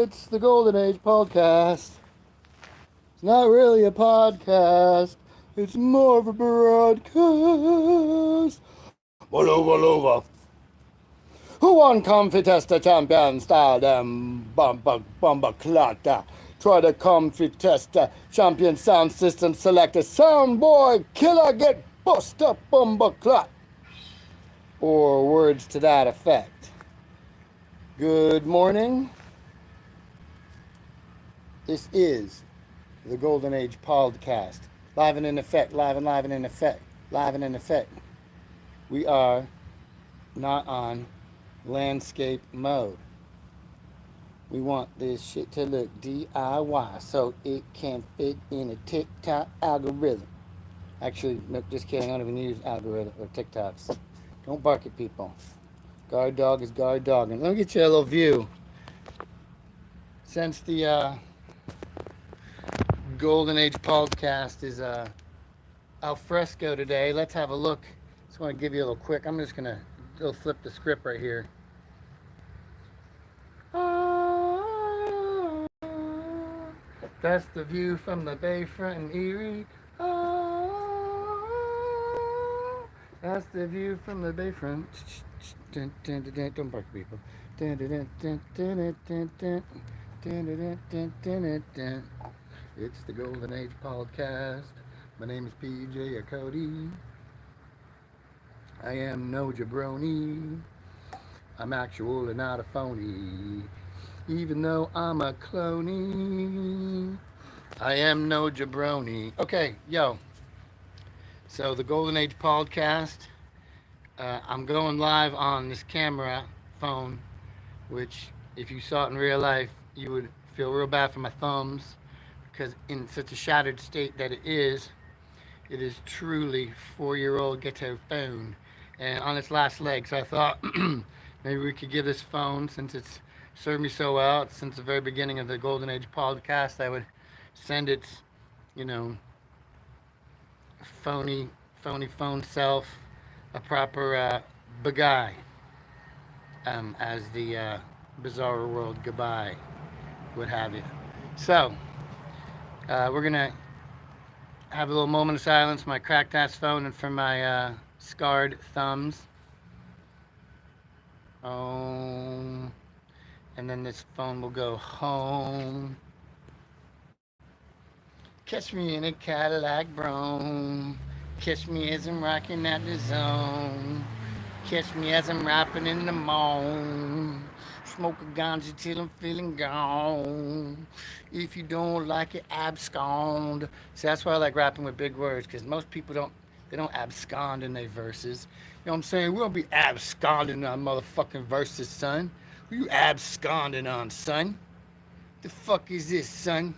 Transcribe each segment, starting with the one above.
It's the Golden Age Pauldcast. It's not really a podcast. It's more of a broadcast. All over. Who won Comfy Tester Champion style? Them bumba clatter. Try the Comfy Tester Champion Sound System Selector. Soundboy Killer get bust up bumba clot. Or words to that effect. Good morning. This is the Golden Age Pauldcast. Live and in effect, live and in effect, live and in effect. We are not on landscape mode. We want this shit to look DIY so it can fit in a TikTok algorithm. Actually, no, just kidding. I don't even use algorithm or TikToks. Don't bark at people. Guard dog is guard dog. And let me get you a little view. Since the Golden Age Pauldcast is al fresco today, let's have a look. Just want to give you a little quick. I'm just gonna flip the script right here. That's the view from the bayfront in Erie. That's the view from the bayfront. Don't bark, people. It's the Golden Age Pauldcast. My name is PJ or Cote. I am no jabroni. I'm actual and not a phony. Even though I'm a cloney, I am no jabroni. Okay, yo. So the Golden Age Pauldcast. I'm going live on this camera phone, which if you saw it in real life, you would feel real bad for my thumbs, because in such a shattered state that it is truly 4-year-old ghetto phone and on its last leg. So I thought maybe we could give this phone, since it's served me so well since the very beginning of the Golden Age Pauldcast, I would send its, phony phone self a proper bagay, as the bizarre world goodbye would have you. So we're gonna have a little moment of silence for my cracked ass phone and for my scarred thumbs. And then this phone will go home. Catch me in a Cadillac Brougham. Catch me as I'm rocking at the zone. Catch me as I'm rapping in the morning. Smoke a ganja till I'm feeling gone. If you don't like it, abscond. See, that's why I like rapping with big words, because most people don't abscond in their verses. You know what I'm saying? We don't be absconding on motherfucking verses, son. Who you absconding on, son? The fuck is this, son?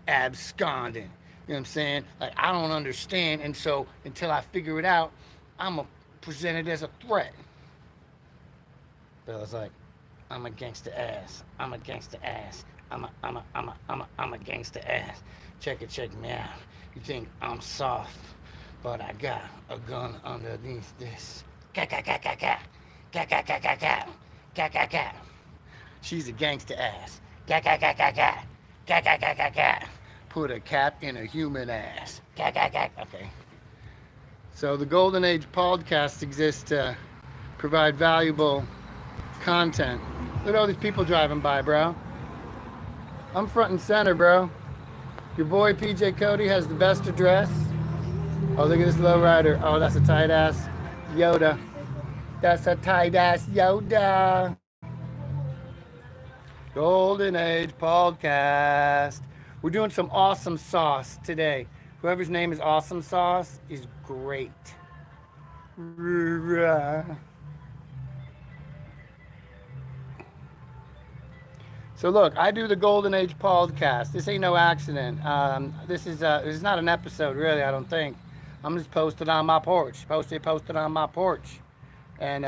Absconding. You know what I'm saying? Like, I don't understand, and so until I figure it out, I'm going to present it as a threat. But I was like, I'm a gangster ass. I'm a gangster ass. I'm a gangster ass. Check me out. You think I'm soft, but I got a gun underneath this. She's a gangster ass. Put a cap in a human ass. Okay. So the Golden Age Pauldcast exists to provide valuable content. Look at all these people driving by, bro. I'm front and center, bro. Your boy PJ Cote has the best address. Oh, look at this lowrider. Oh, that's a tight ass Yoda. That's a tight ass Yoda. Golden Age Pauldcast. We're doing some awesome sauce today. Whoever's name is Awesome Sauce is great. So look, I do the Golden Age Pauldcast. This ain't no accident. This is not an episode, really, I don't think. I'm just posted on my porch. Posted on my porch. And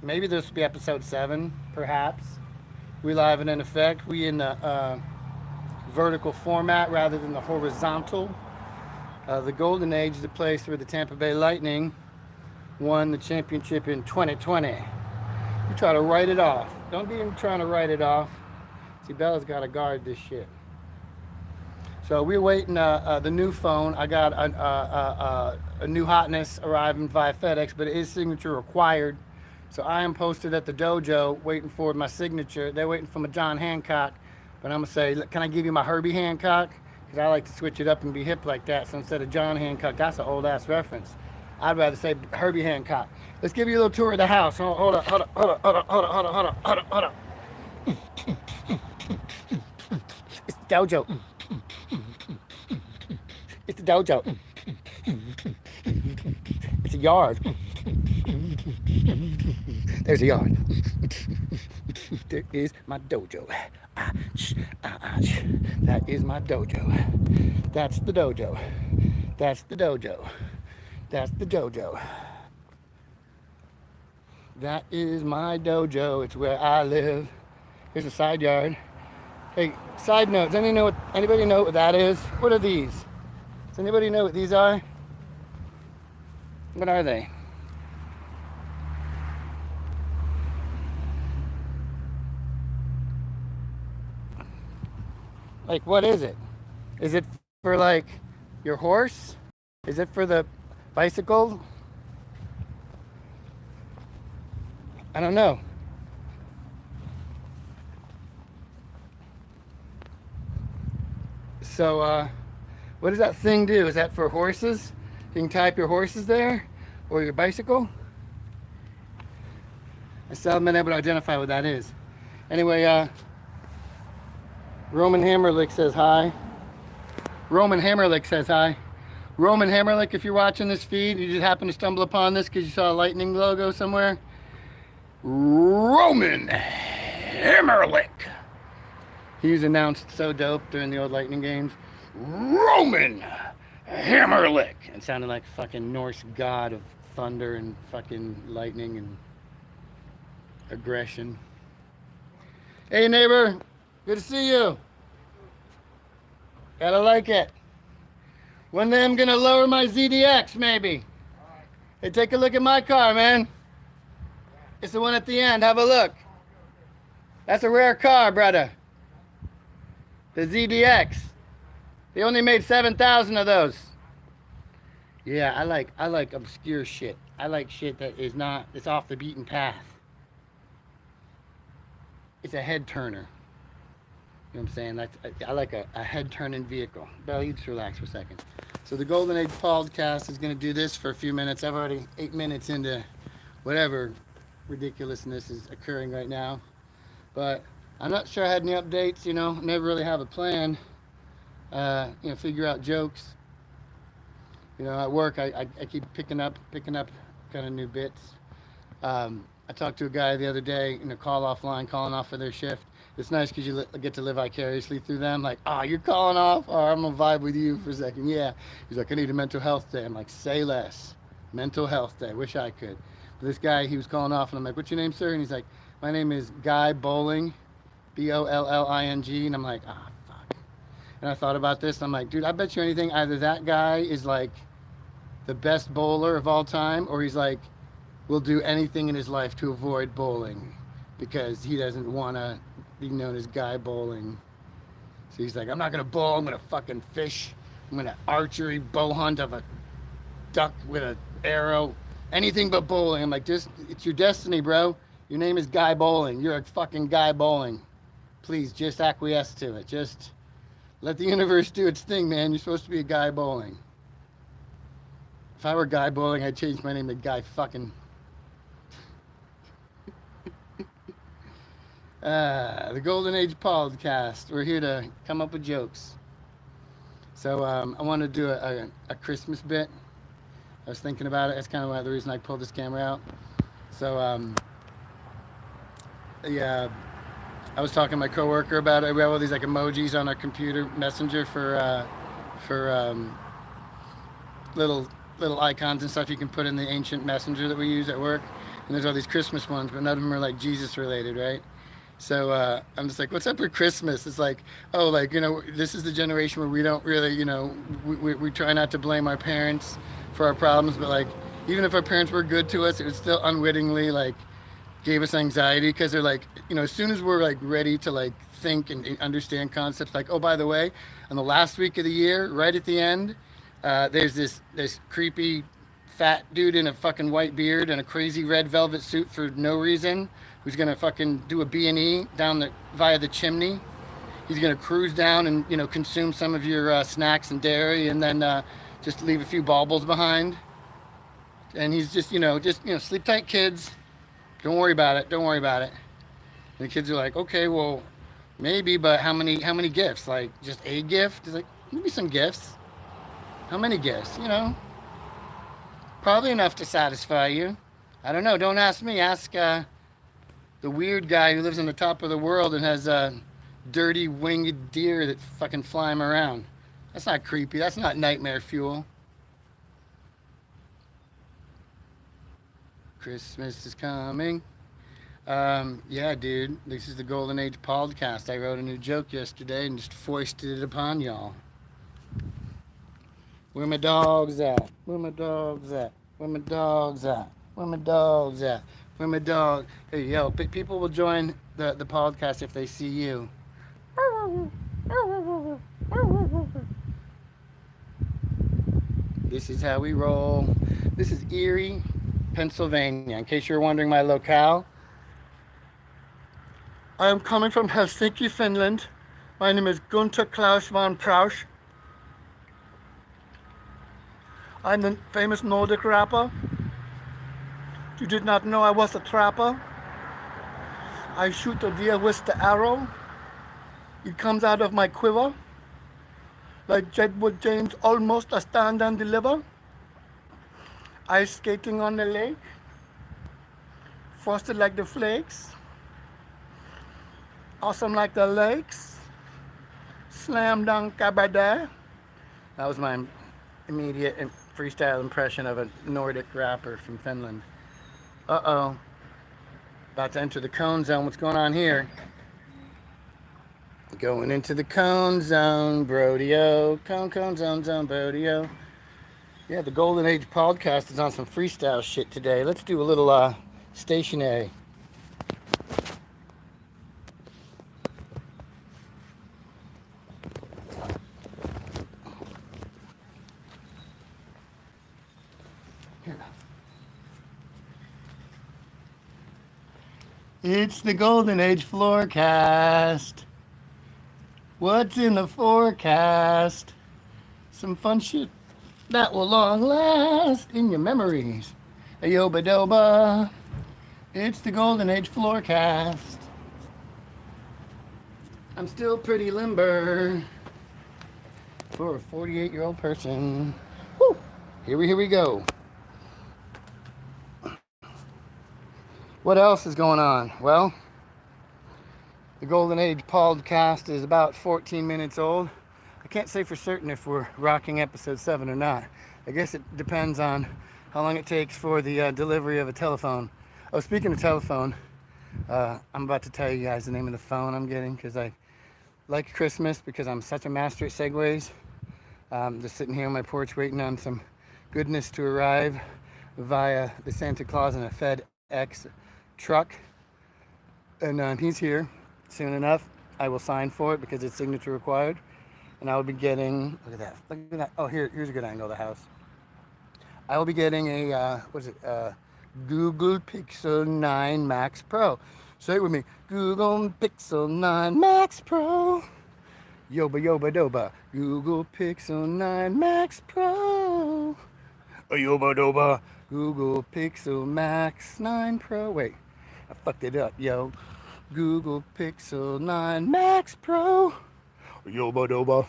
maybe this will be episode 7, perhaps. We live and in effect. We in the vertical format rather than the horizontal. The Golden Age is the place where the Tampa Bay Lightning won the championship in 2020. You try to write it off. Don't be trying to write it off. See, Bella's got to guard this shit. So we're waiting the new phone. I got a new hotness arriving via FedEx, but it is signature required. So I am posted at the dojo waiting for my signature. They're waiting for my John Hancock, but I'm gonna say, can I give you my Herbie Hancock? Because I like to switch it up and be hip like that. So instead of John Hancock, that's an old ass reference. I'd rather say Herbie Hancock. Let's give you a little tour of the house. Hold up, hold up, hold up, hold up, hold up, hold up, hold up, hold up, hold up. It's the dojo. It's the dojo. It's a yard. There's a yard. There is my dojo. That is my dojo. That's the dojo. That's the dojo. That's the dojo. That is my dojo. It's where I live. Here's a side yard. Hey, side note, does anybody know what that is? What are these? Does anybody know what these are? What are they? Like, what is it? Is it for, like, your horse? Is it for the bicycle? I don't know. So, what does that thing do? Is that for horses? You can tie up your horses there? Or your bicycle? I still haven't been able to identify what that is. Anyway, Roman Hammerlick says hi. Roman Hammerlick says hi. Roman Hammerlick, if you're watching this feed, you just happen to stumble upon this because you saw a lightning logo somewhere. Roman Hammerlick. He was announced so dope during the old Lightning games. Roman Hammerlick. It sounded like fucking Norse god of thunder and fucking lightning and aggression. Hey neighbor, good to see you. Gotta like it. One day I'm gonna lower my ZDX maybe. Hey, take a look at my car, man. It's the one at the end, have a look. That's a rare car, brother. The ZDX. They only made 7,000 of those. Yeah, I like obscure shit. I like shit that is not, it's off the beaten path. It's a head turner. You know what I'm saying? I like a head turning vehicle. Bell, you just relax for a second. So the Golden Age Pauldcast is gonna do this for a few minutes. I've already 8 minutes into whatever ridiculousness is occurring right now. But I'm not sure I had any updates, never really have a plan. Figure out jokes. At work I keep picking up kind of new bits. I talked to a guy the other day in a call off line, calling off for their shift. It's nice because you get to live vicariously through them. Like, you're calling off? I'm gonna vibe with you for a second. Yeah. He's like, I need a mental health day. I'm like, say less. Mental health day. Wish I could. But this guy, he was calling off, and I'm like, what's your name, sir? And he's like, my name is Guy Bowling, Bolling. And I'm like, fuck. And I thought about this. I'm like, dude, I bet you anything, either that guy is like the best bowler of all time, or he's like, will do anything in his life to avoid bowling because he doesn't want to be known as Guy Bowling. So he's like, I'm not going to bowl. I'm going to fucking fish. I'm going to archery bow hunt of a duck with an arrow. Anything but bowling. I'm like, it's your destiny, bro. Your name is Guy Bowling. You're a fucking Guy Bowling. Please just acquiesce to it. Just let the universe do its thing, man. You're supposed to be a Guy Bowling. If I were Guy Bowling, I'd change my name to Guy fucking... the Golden Age Pauldcast. We're here to come up with jokes. So I want to do a Christmas bit. I was thinking about it. That's kind of the reason I pulled this camera out. So I was talking to my coworker about it. We have all these like emojis on our computer messenger for little icons and stuff you can put in the ancient messenger that we use at work. And there's all these Christmas ones, but none of them are like Jesus related, right? So I'm just like, what's up with Christmas? It's like, this is the generation where we don't really, we try not to blame our parents for our problems, but like, even if our parents were good to us, it was still unwittingly like gave us anxiety because they're like, as soon as we're like ready to like think and understand concepts, like, oh, by the way, on the last week of the year, right at the end, there's this creepy fat dude in a fucking white beard and a crazy red velvet suit for no reason, who's gonna fucking do a B&E down the via the chimney. He's gonna cruise down and consume some of your snacks and dairy, and then just leave a few baubles behind. And he's just sleep tight, kids. Don't worry about it. Don't worry about it. And the kids are like, okay, well, maybe, but how many gifts? Like just a gift? It's like maybe some gifts. How many gifts? Probably enough to satisfy you. I don't know. Don't ask me. Ask the weird guy who lives on the top of the world and has dirty winged deer that fucking fly him around. That's not creepy. That's not nightmare fuel. Christmas is coming. Yeah, dude. This is the Golden Age Pauldcast. I wrote a new joke yesterday and just foisted it upon y'all. Where my dogs at? Where my dogs at? Where my dogs at? Where my dogs at? Where my dog? Hey, yo, people will join the podcast if they see you. This is how we roll. This is Erie, Pennsylvania. In case you're wondering my locale, I am coming from Helsinki, Finland. My name is Gunther Klaus von Prausch. I'm the famous Nordic rapper. You did not know I was a trapper. I shoot a deer with the arrow. It comes out of my quiver. Like Jedward James, almost a stand and deliver. Ice skating on the lake. Frosted like the flakes. Awesome like the lakes. Slam dunk cabaret. That was my immediate freestyle impression of a Nordic rapper from Finland. Uh-oh. About to enter the cone zone. What's going on here? Going into the cone zone, Brodio. Cone zone, Brodio. Yeah, the Golden Age Pauldcast is on some freestyle shit today. Let's do a little stationary. Here. It's the Golden Age Floorcast. What's in the forecast? Some fun shit that will long last in your memories. Ayoba doba. It's the Golden Age Floorcast. I'm still pretty limber for a 48-year-old person. Woo! Here we go. What else is going on? Well, the Golden Age Pauldcast is about 14 minutes old. I can't say for certain if we're rocking episode 7 or not. I guess it depends on how long it takes for the delivery of a telephone. Oh, speaking of telephone, I'm about to tell you guys the name of the phone I'm getting because I like Christmas because I'm such a master at segues. Just sitting here on my porch waiting on some goodness to arrive via the Santa Claus in a FedEx truck. And he's here. Soon enough, I will sign for it because it's signature required. And I will be getting, look at that. Oh, here's a good angle of the house. I will be getting a, Google Pixel 9 Max Pro. Say it with me. Google Pixel 9 Max Pro. Yoba yoba doba. Google Pixel 9 Max Pro. Yoba doba. Google Pixel Max 9 Pro. Wait, I fucked it up, yo. Google Pixel 9 Max Pro. Yoba doba.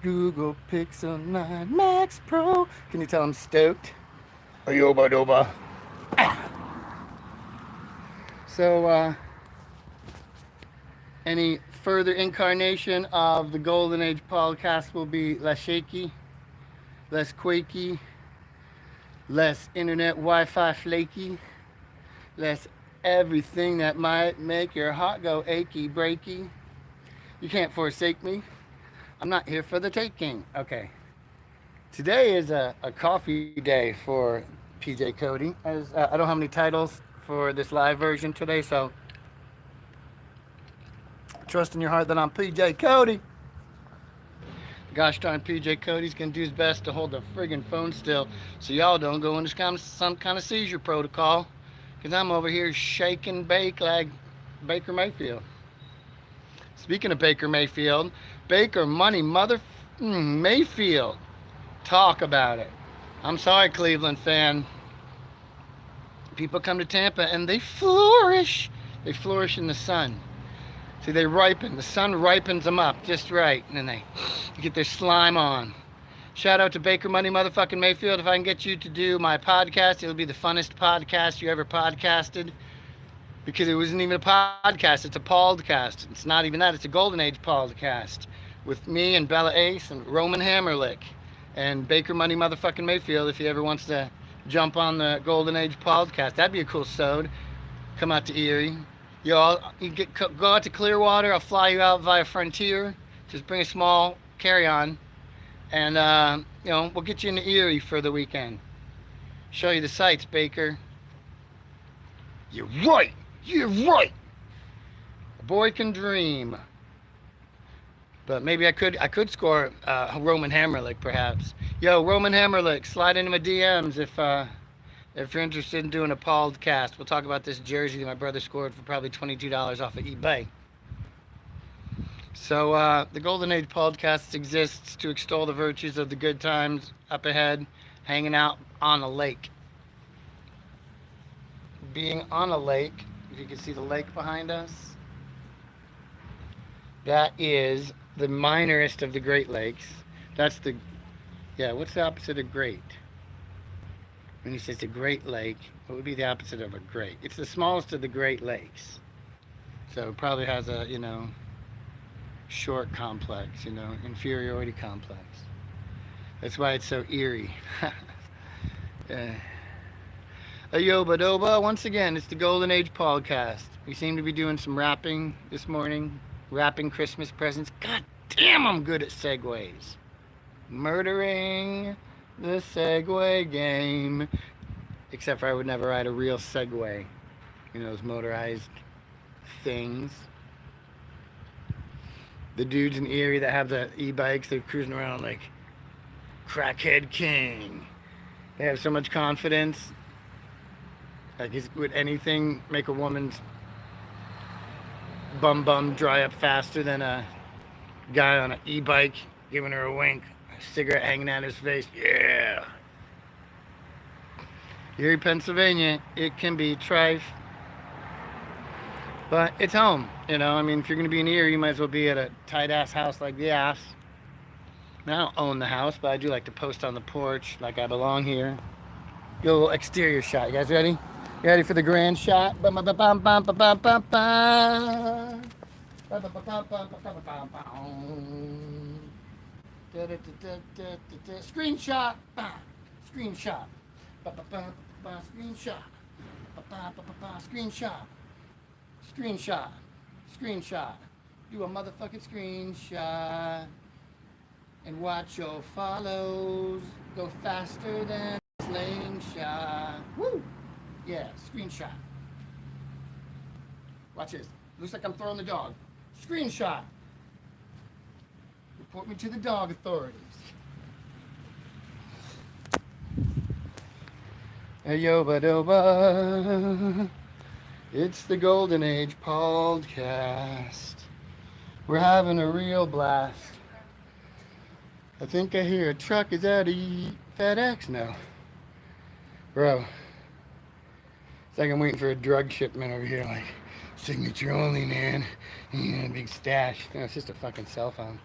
Google Pixel 9 Max Pro. Can you tell I'm stoked? Yoba doba. So, any further incarnation of the Golden Age Pauldcast will be less shaky, less quaky, less internet Wi-Fi flaky, less everything that might make your heart go achy breaky. You can't forsake me. I'm not here for the taking. Okay. Today is a coffee day for PJ Cody. As I don't have any titles for this live version today, so trust in your heart that I'm PJ Cody. Gosh darn PJ Cody's gonna do his best to hold the friggin' phone still so y'all don't go into some kind of seizure protocol. Because I'm over here shaking bake like Baker Mayfield. Speaking of Baker Mayfield, Baker Money Mother Mayfield. Talk about it. I'm sorry, Cleveland fan. People come to Tampa and they flourish. They flourish in the sun. See, they ripen. The sun ripens them up just right. And then they get their slime on. Shout out to Baker Money motherfucking Mayfield. If I can get you to do my podcast, it'll be the funnest podcast you ever podcasted. Because it wasn't even a podcast. It's a Pauldcast. It's not even that. It's a Golden Age Pauldcast. With me and Bella Ace and Roman Hammerlick. And Baker Money motherfucking Mayfield, if he ever wants to jump on the Golden Age Pauldcast. That'd be a cool sode. Come out to Erie. Go out to Clearwater. I'll fly you out via Frontier. Just bring a small carry-on. And, we'll get you into Erie for the weekend. Show you the sights, Baker. You're right. You're right. A boy can dream. But maybe I could score Roman Hammerlick, perhaps. Yo, Roman Hammerlick, slide into my DMs if you're interested in doing a podcast. We'll talk about this jersey that my brother scored for probably $22 off of eBay. So the Golden Age Pauldcast exists to extol the virtues of the good times up ahead, hanging out on a lake. Being on a lake, if you can see the lake behind us, that is the minorest of the Great Lakes. That's what's the opposite of great? When he says the Great Lake, what would be the opposite of a great? It's the smallest of the Great Lakes. So it probably has a, short complex, inferiority complex. That's why it's so eerie. Ayoba-doba, once again, it's the Golden Age Pauldcast. We seem to be doing some rapping this morning, wrapping Christmas presents. God damn, I'm good at segues. Murdering the Segway game. Except for I would never ride a real Segway. Those motorized things. The dudes in Erie that have the e-bikes, they're cruising around like crackhead king. They have so much confidence. Like, would anything make a woman's bum dry up faster than a guy on an e-bike giving her a wink, a cigarette hanging out his face? Yeah. Erie, Pennsylvania, it can be trife, but it's home. If you're going to be in Erie, you might as well be at a tight-ass house like this. I don't own the house, but I do like to post on the porch like I belong here. Get a little exterior shot. You guys ready? You ready for the grand shot? Screenshot. Screenshot. Screenshot. Screenshot. Screenshot. Screenshot. Do a motherfucking screenshot. And watch your follows go faster than a slingshot. Woo! Yeah, screenshot. Watch this. Looks like I'm throwing the dog. Screenshot. Report me to the dog authorities. Ayoba-doba. It's the Golden Age Pauldcast. We're having a real blast. I think I hear a truck is at FedEx now. Bro. It's like I'm waiting for a drug shipment over here, like, signature only, man. Yeah, big stash. No, it's just a fucking cell phone.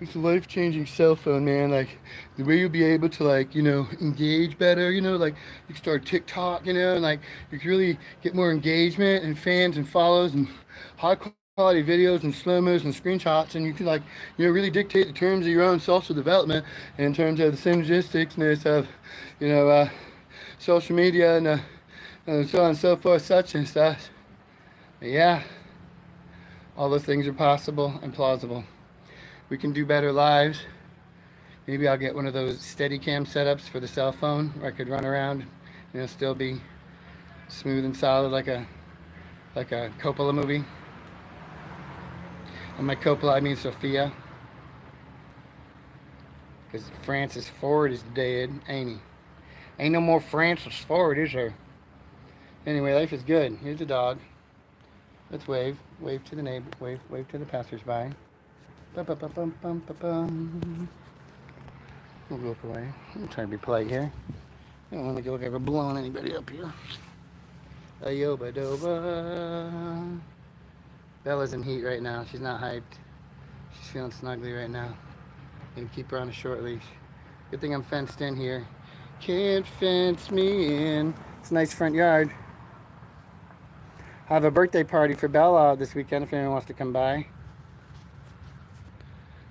It's a life-changing cell phone, man. Like, the way you'll be able to, like, engage better, like, you can start TikTok, and, like, you can really get more engagement and fans and follows and hardcore quality videos and slow-mos and screenshots, and you can, like, really dictate the terms of your own social development in terms of the synergisticness of, you know, social media and so on and so forth, such and such. But yeah, all those things are possible and plausible. We can do better lives. Maybe I'll get one of those Steadicam setups for the cell phone where I could run around, still be smooth and solid like a Coppola movie. And by Coppola, I mean Sophia. Because Francis Ford is dead, ain't he? Ain't no more Francis Ford, is there? Anyway, life is good. Here's a dog. Let's wave. Wave to the neighbor. Wave to the passersby. Bum. We'll look away. I'm trying to be polite here. I don't want to look like I'm blowing anybody up here. Ayoba-doba. Bella's in heat right now. She's not hyped. She's feeling snuggly right now. Gonna keep her on a short leash. Good thing I'm fenced in here. Can't fence me in. It's a nice front yard. I have a birthday party for Bella this weekend if anyone wants to come by.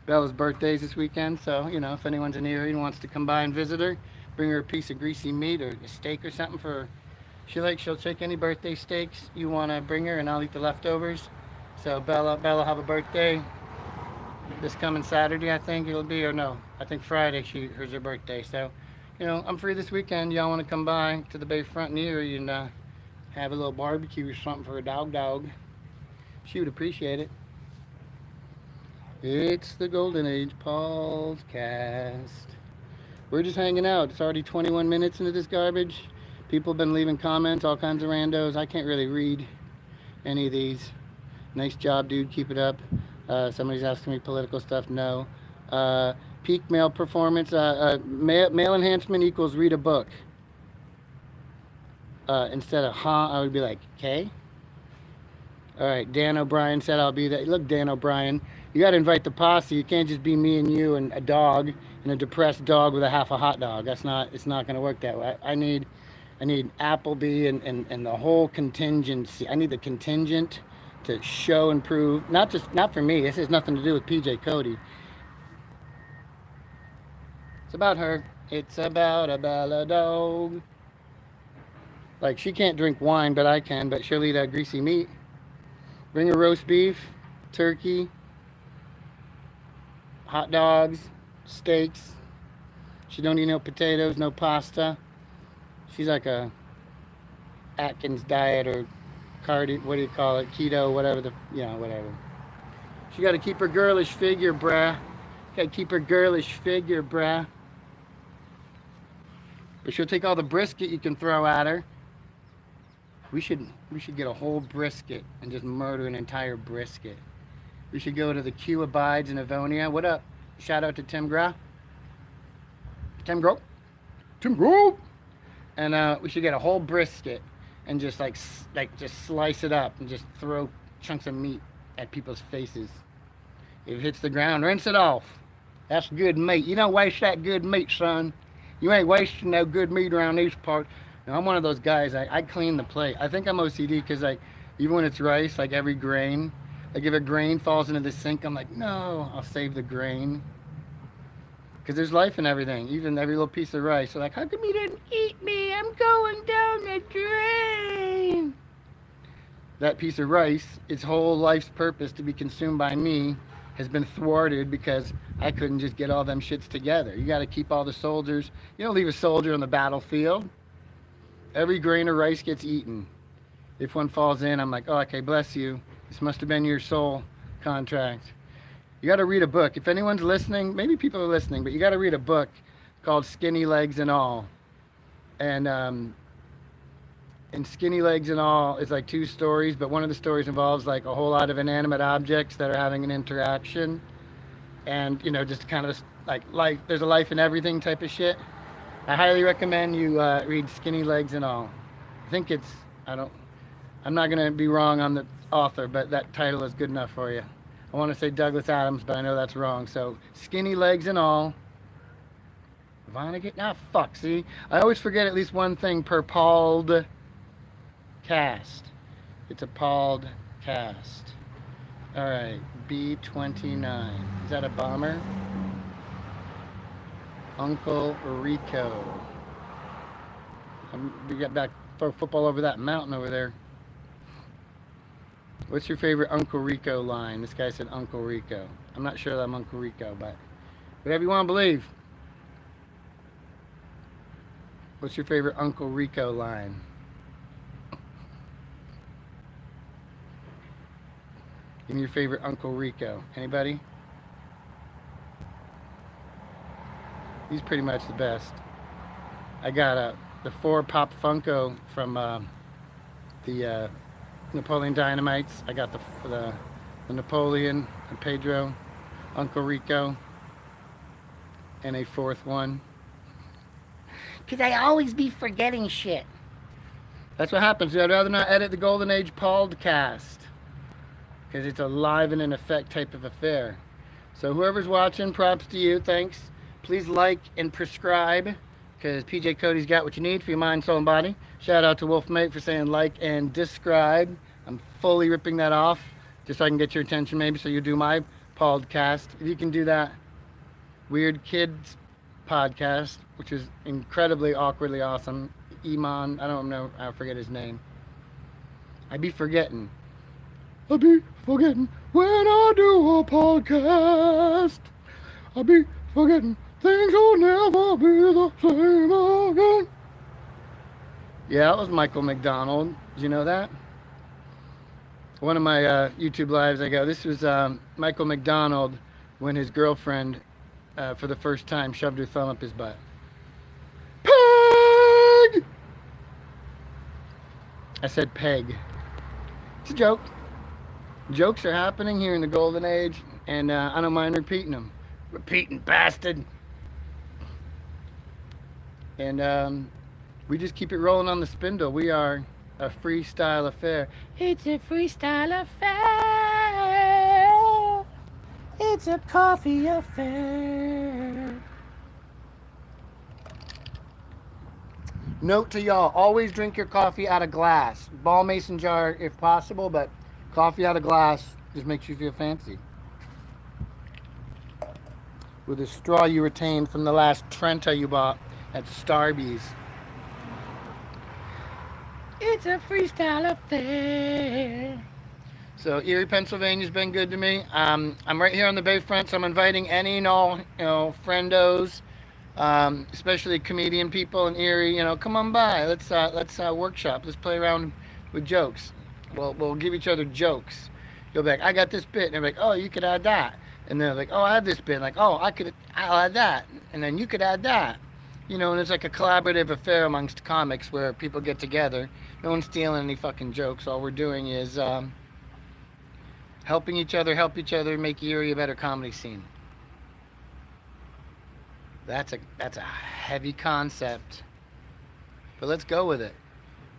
Bella's birthday's this weekend, so, if anyone's in Erie and wants to come by and visit her, bring her a piece of greasy meat or a steak or something for her. She'll take any birthday steaks you want to bring her, and I'll eat the leftovers. So Bella have a birthday this coming Saturday, I think it'll be, or no, I think Friday hers her birthday. So, I'm free this weekend. Y'all want to come by to the bayfront in Erie and have a little barbecue or something for a dog. She would appreciate it. It's the Golden Age Pauldcast. We're just hanging out. It's already 21 minutes into this garbage. People have been leaving comments, all kinds of randos. I can't really read any of these. Nice job, dude. Keep it up. Somebody's asking me political stuff. No. Peak male performance. Male enhancement equals read a book. Instead of I would be like, okay. All right. Dan O'Brien said I'll be there. Look, Dan O'Brien, you got to invite the posse. You can't just be me and you and a dog and a depressed dog with a half a hot dog. It's not going to work that way. I need Appleby and the whole contingency. I need the contingent to show and prove. Not for me. This has nothing to do with PJ Cote. It's about her. It's about a Bella dog. Like, she can't drink wine, but I can. But she'll eat greasy meat. Bring her roast beef, turkey, hot dogs, steaks. She don't eat no potatoes, no pasta. She's like a Atkins diet or what do you call it? Keto, whatever whatever. She got to keep her girlish figure, bruh. Got to keep her girlish figure, bruh. But she'll take all the brisket you can throw at her. We should get a whole brisket and just murder an entire brisket. We should go to the Q Abides in Avonia. What up? Shout out to Tim Grove. And we should get a whole brisket and just just slice it up and just throw chunks of meat at people's faces. If it hits the ground, rinse it off. That's good meat. You don't waste that good meat, son. You ain't wasting no good meat around these parts. Now, I'm one of those guys, I clean the plate. I think I'm OCD because, even when it's rice, every grain, if a grain falls into the sink, I'm like, no, I'll save the grain. Because there's life in everything, even every little piece of rice. So, how come you didn't eat me? I'm going down the drain. That piece of rice, its whole life's purpose to be consumed by me, has been thwarted because I couldn't just get all them shits together. You got to keep all the soldiers. You don't leave a soldier on the battlefield. Every grain of rice gets eaten. If one falls in, I'm like, oh, okay, bless you. This must have been your soul contract. You got to read a book. If anyone's listening, maybe people are listening, but you got to read a book called Skinny Legs and All. And Skinny Legs and All is 2 stories, but one of the stories involves a whole lot of inanimate objects that are having an interaction. And, just kind of life, there's a life in everything type of shit. I highly recommend you read Skinny Legs and All. I think I'm not going to be wrong on the author, but that title is good enough for you. I want to say Douglas Adams, but I know that's wrong. So, Skinny Legs and All. Vonnegut? Nah, fuck, see? I always forget at least one thing per Pauldcast. It's a Pauldcast. All right, B29. Is that a bomber? Uncle Rico. We got back throw football over that mountain over there. What's your favorite Uncle Rico line? This guy said Uncle Rico. I'm not sure that I'm Uncle Rico, but whatever you want to believe. What's your favorite Uncle Rico line? Give me your favorite Uncle Rico. Anybody? He's pretty much the best. I got the 4 Pop Funko from the Napoleon Dynamites. I got the Napoleon and Pedro, Uncle Rico, and a 4th one. Because I always be forgetting shit. That's what happens. I'd rather not edit the Golden Age Pauldcast. Because it's a live and in effect type of affair. So whoever's watching, props to you. Thanks. Please like and prescribe. Because PJ Cody's got what you need for your mind, soul, and body. Shout out to Wolfmate for saying like and describe. I'm fully ripping that off. Just so I can get your attention maybe. So you do my podcast. If you can do that Weird Kids podcast, which is incredibly awkwardly awesome. Iman, I don't know, I forget his name. I be forgetting when I do a podcast. I be forgetting things will never be the same again. Yeah, that was Michael McDonald. Did you know that? One of my YouTube lives, I go, this was Michael McDonald when his girlfriend, for the first time, shoved her thumb up his butt. Peg! I said peg. It's a joke. Jokes are happening here in the Golden Age, and I don't mind repeating them. Repeating bastard. And we just keep it rolling on the spindle. We are a freestyle affair. It's a freestyle affair. It's a coffee affair. Note to y'all, always drink your coffee out of glass. Ball mason jar if possible, but coffee out of glass just makes you feel fancy. With a straw you retained from the last Trenta you bought at Starbucks. It's a freestyle affair. So Erie, Pennsylvania's been good to me. I'm right here on the bayfront, so I'm inviting any and all, friendos, especially comedian people in Erie. Come on by. Let's workshop. Let's play around with jokes. We'll give each other jokes. You'll be like, I got this bit, and they're like, oh, you could add that. And they're like, oh, I have this bit. Like, oh, I'll add that, and then you could add that. And it's like a collaborative affair amongst comics where people get together. No one's stealing any fucking jokes. All we're doing is helping each other make Erie a better comedy scene. That's a heavy concept, but let's go with it.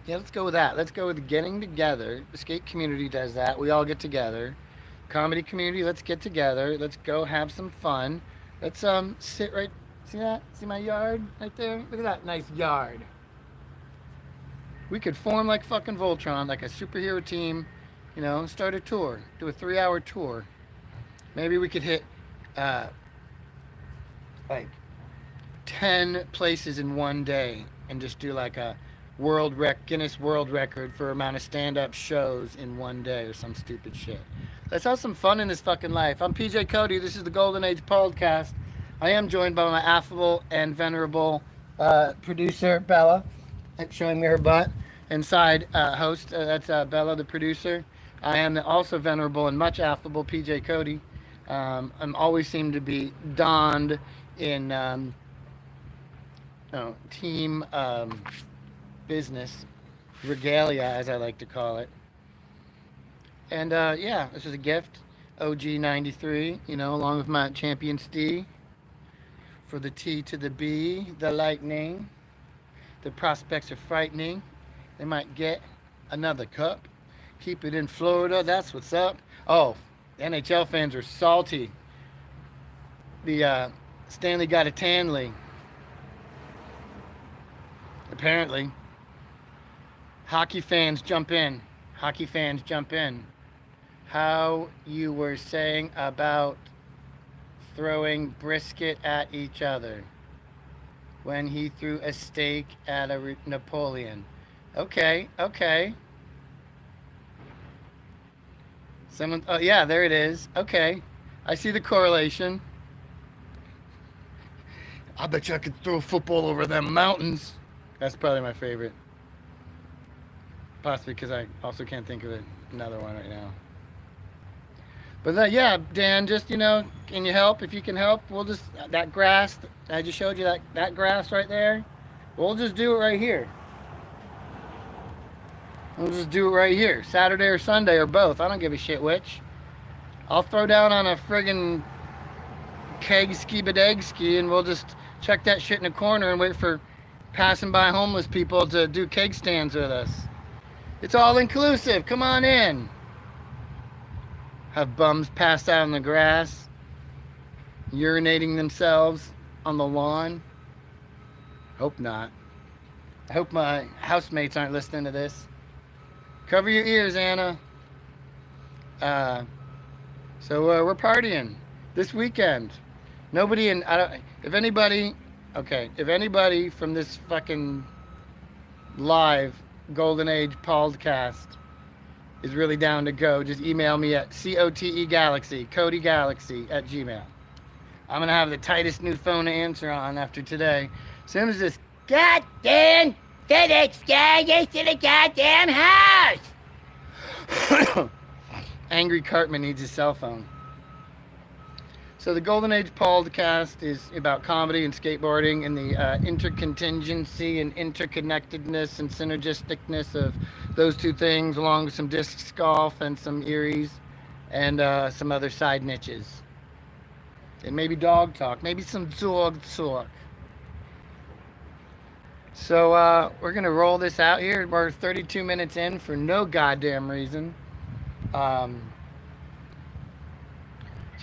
Yeah, let's go with that. Let's go with getting together. The skate community does that. We all get together. Comedy community, let's get together. Let's go have some fun. Let's sit right. See that? See my yard right there? Look at that nice yard. We could form like fucking Voltron, like a superhero team. Start a tour. Do a 3-hour tour. Maybe we could hit like 10 places in one day and just do like a Guinness World Record for amount of stand-up shows in one day or some stupid shit. Let's have some fun in this fucking life. I'm PJ Cote. This is the Golden Age Pauldcast. I am joined by my affable and venerable producer, Bella, showing me her butt, and side host, that's Bella, the producer. I am also venerable and much affable PJ Cote. I'm always seem to be donned in team business, regalia as I like to call it. And this is a gift, OG 93, along with my Champions D. For the T to the B, the lightning. The prospects are frightening. They might get another cup. Keep it in Florida, that's what's up. Oh, NHL fans are salty. The Stanley got a Tanley. Apparently. Hockey fans jump in. Hockey fans jump in. how you were saying about throwing brisket at each other when he threw a steak at a Napoleon. Okay, okay. Someone, oh yeah, there it is. Okay, I see the correlation. I bet you I could throw a football over them mountains. That's probably my favorite. Possibly because I also can't think of another one right now. But yeah, Dan, just can you help? If you can help, we'll just that grass. I just showed you that grass right there. We'll just do it right here. We'll just do it right here, Saturday or Sunday or both. I don't give a shit which. I'll throw down on a friggin' keg ski bedeg ski, and we'll just chuck that shit in a corner and wait for passing by homeless people to do keg stands with us. It's all inclusive. Come on in. Have bums passed out on the grass, urinating themselves on the lawn. Hope not. I hope my housemates aren't listening to this. Cover your ears, Anna. So we're partying this weekend. Nobody in, if anybody from this fucking live Golden Age Pauldcast is really down to go, just email me at COTE Cote Galaxy at Gmail. I'm going to have the tightest new phone to answer on after today. As soon as this goddamn FedEx guy gets to the goddamn house. Angry Cartman needs his cell phone. So the Golden Age Pauldcast is about comedy and skateboarding and the intercontingency and interconnectedness and synergisticness of those two things, along with some disc golf and some Eries and some other side niches. And maybe dog talk, maybe some dog talk. So we're going to roll this out here. We're 32 minutes in for no goddamn reason. Did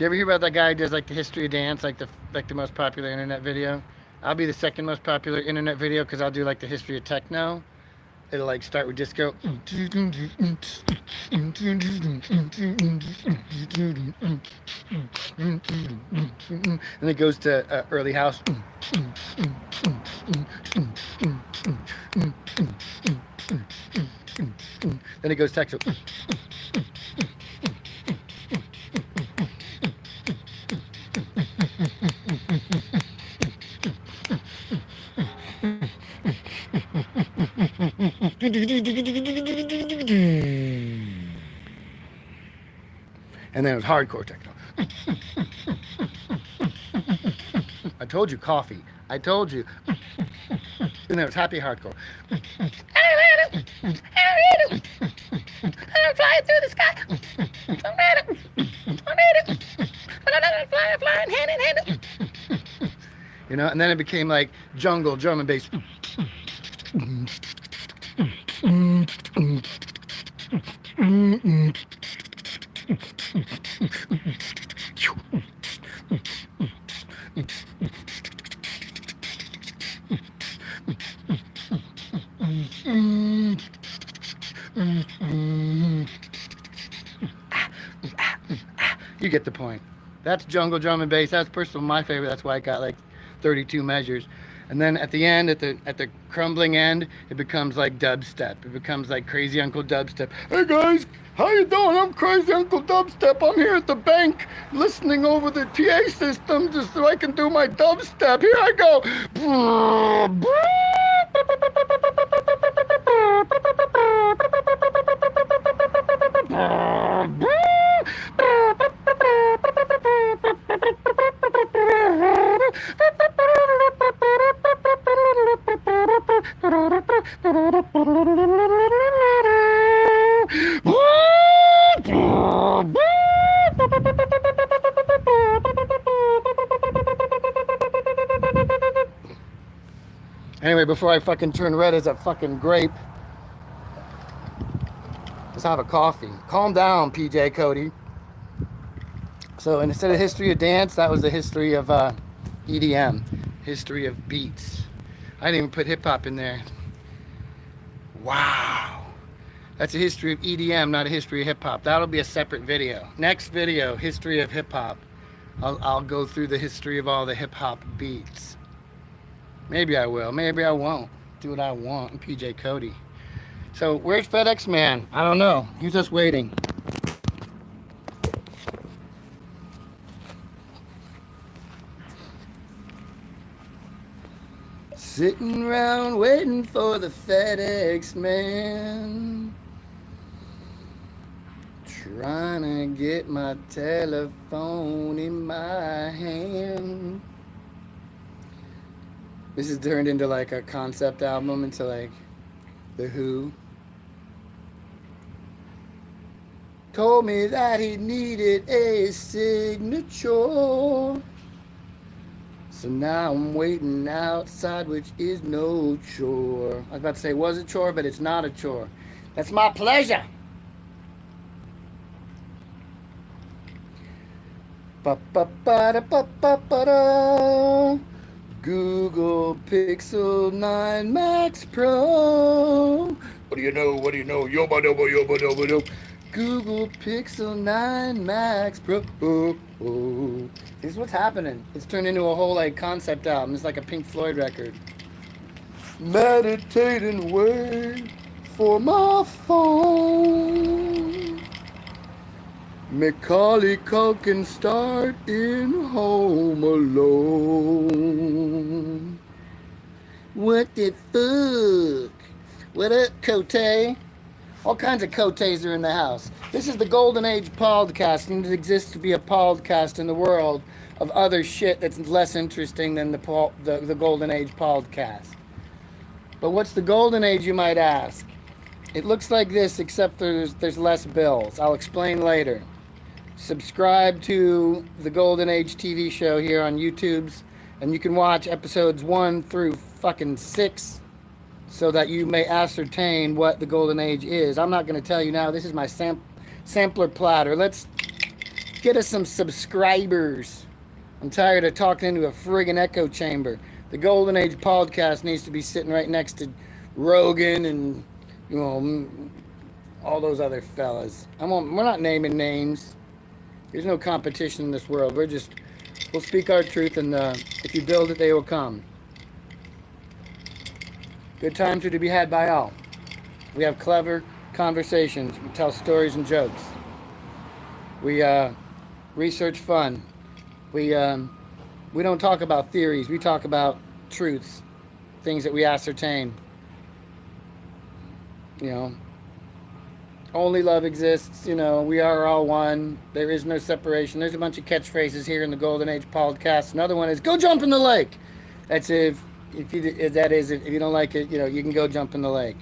you ever hear about that guy who does like the history of dance, like the most popular internet video? I'll be the second most popular internet video because I'll do like the history of techno. It'll like start with disco. Then it goes to early house. Then it goes techno. And then it was hardcore techno. I told you coffee. I told you. And then it was happy hardcore. I'm flying through the sky. Flying hand in hand. And then it became like jungle drum and bass. You get the point. That's jungle drum and bass. That's personally my favorite. That's why I got like 32 measures. And then at the end, at the crumbling end, it becomes like dubstep. It becomes like Crazy Uncle Dubstep. Hey guys, how you doing? I'm Crazy Uncle Dubstep. I'm here at the bank listening over the PA system just so I can do my dubstep. Here I go. Anyway, before I fucking turn red as a fucking grape, let's have a coffee. Calm down, PJ Cody. So instead of history of dance, that was the history of EDM, history of beats. I didn't even put hip hop in there. Wow. That's a history of EDM, not a history of hip hop. That'll be a separate video. Next video, history of hip hop. I'll go through the history of all the hip hop beats. Maybe I will. Maybe I won't. Do what I want. I'm PJ Cote. So where's FedEx Man? I don't know. He's just waiting. Sitting around waiting for the FedEx Man. Trying to get my telephone in my hand. This has turned into like a concept album, into like The Who. Told me that he needed a signature. So now I'm waiting outside, which is no chore. I was about to say it was a chore, but it's not a chore. That's my pleasure. Ba-ba-ba-da-ba-ba-ba-da. Google Pixel 9 Max Pro. What do you know? What do you know? Yo-ba-do-ba-yo-ba-do-ba-do. Google Pixel 9 Max Pro. This is what's happening. It's turned into a whole like concept album. It's like a Pink Floyd record. Meditating wait for my phone. Macaulay Culkin start in Home Alone. What the fuck? What up, Cote? All kinds of Cotes are in the house. This is the Golden Age Pauldcast, and it exists to be a podcast in the world of other shit that's less interesting than the Golden Age Pauldcast. But what's the Golden Age, you might ask? It looks like this, except there's less bills. I'll explain later. Subscribe to the Golden Age TV show here on YouTube's, and you can watch episodes 1 through fucking 6 so that you may ascertain what the Golden Age is. I'm not going to tell you now. This is my sampler platter. Let's get us some subscribers. I'm tired of talking into a friggin' echo chamber. The Golden Age Podcast needs to be sitting right next to Rogan and, you know, all those other fellas. We're not naming names. There's no competition in this world. We'll speak our truth, and if you build it, they will come. Good times are to be had by all. We have clever conversations. We tell stories and jokes. We research fun. We don't talk about theories. We talk about truths, things that we ascertain. You know, only love exists. You know, we are all one. There is no separation. There's a bunch of catchphrases here in the Golden Age Podcast. Another one is "Go jump in the lake." That's if you don't like it, you know, you can go jump in the lake.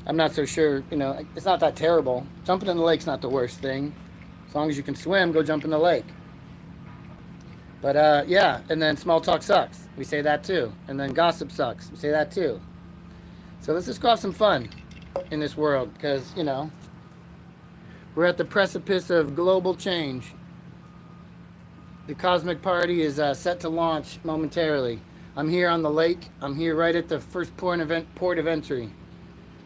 I'm not so sure, you know, it's not that terrible. Jumping in the lake's not the worst thing. As long as you can swim, go jump in the lake. But yeah, and then small talk sucks. We say that too. And then gossip sucks. We say that too. So let's just go have some fun in this world, because, you know, we're at the precipice of global change. The cosmic party is set to launch momentarily. I'm here on the lake. I'm here right at the first port of entry.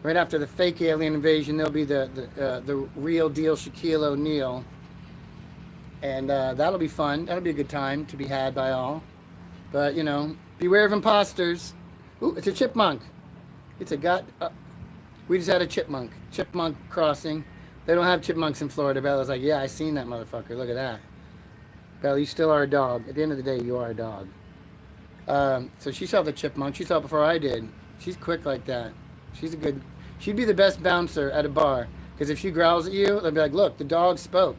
Right after the fake alien invasion, there'll be the real deal Shaquille O'Neal. And that'll be fun. That'll be a good time to be had by all. But, you know, beware of imposters. Ooh, it's a chipmunk. It's a we just had a chipmunk crossing. They don't have chipmunks in Florida. Bella's like, yeah, I seen that motherfucker. Look at that. Bella, you still are a dog. At the end of the day, you are a dog. So she saw the chipmunk. She saw it before I did. She's quick like that. She'd be the best bouncer at a bar. Because if she growls at you, they'll be like, look, the dog spoke.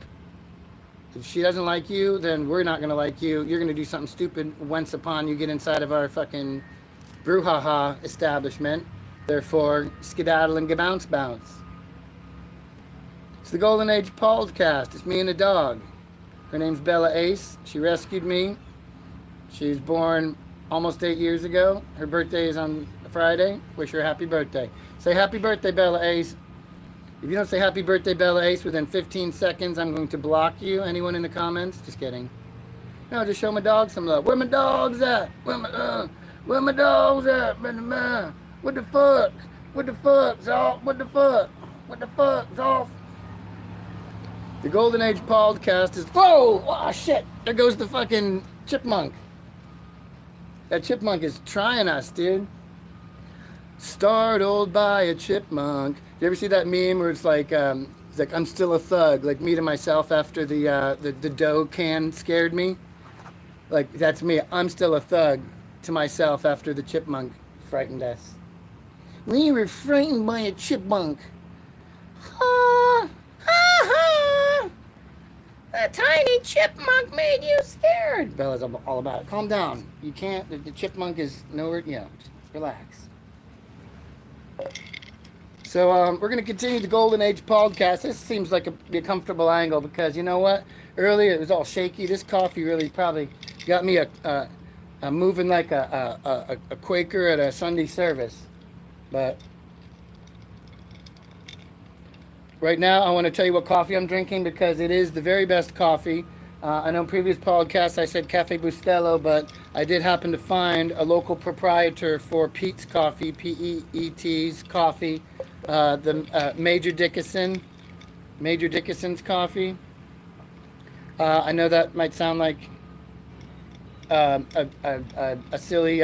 If she doesn't like you, then we're not going to like you. You're going to do something stupid once upon you get inside of our fucking brouhaha establishment. Therefore, skedaddle and bounce. It's the Golden Age Pauldcast. It's me and a dog. Her name's Bella Ace. She rescued me. She was born almost 8 years ago. Her birthday is on Friday. Wish her a happy birthday. Say happy birthday, Bella Ace. If you don't say happy birthday, Bella Ace, within 15 seconds, I'm going to block you. Anyone in the comments? Just kidding. No, just show my dog some love. Where my dogs at? Where my dogs at? What the fuck? What the fuck, Zalt? What the fuck? What the fuck's off? The Golden Age Pauldcast is... Whoa! Oh, shit! There goes the fucking chipmunk. That chipmunk is trying us, dude. Startled by a chipmunk. You ever see that meme where it's like I'm still a thug, like me to myself after the dough can scared me? Like, that's me. I'm still a thug to myself after the chipmunk frightened us. We were frightened by a chipmunk. Ha! Ha ha! A tiny chipmunk made you scared. Bella's all about it. Calm down. You can't. The chipmunk is nowhere. Just relax. So we're going to continue the Golden Age Pauldcast. This seems like a comfortable angle because you know what? Earlier it was all shaky. This coffee really probably got me a moving like a Quaker at a Sunday service. But right now I want to tell you what coffee I'm drinking because it is the very best coffee. I know in previous podcasts I said Cafe Bustelo, but I did happen to find a local proprietor for Pete's Coffee, P-E-E-T's Coffee, the Major Dickinson's Coffee. I know that might sound like a silly,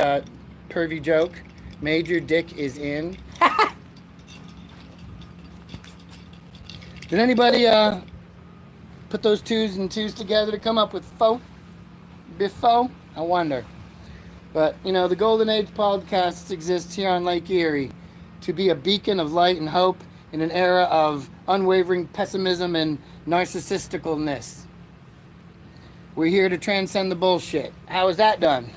pervy joke. Major Dick is in. Did anybody put those twos and twos together to come up with faux? Biffo? I wonder. But, you know, the Golden Age Pauldcast exists here on Lake Erie to be a beacon of light and hope in an era of unwavering pessimism and narcissisticalness. We're here to transcend the bullshit. How is that done?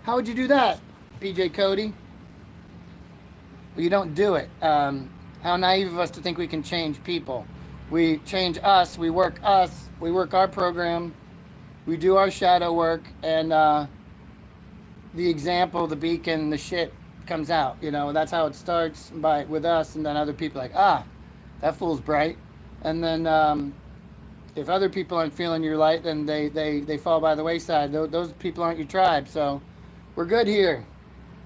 How would you do that, PJ Cote? Well, you don't do it. How naive of us to think we can change people. We change us, we work our program, we do our shadow work, and the example, the beacon, the shit comes out. You know, that's how it starts with us, and then other people are like, that fool's bright. And then if other people aren't feeling your light, then they fall by the wayside. Those people aren't your tribe, so we're good here.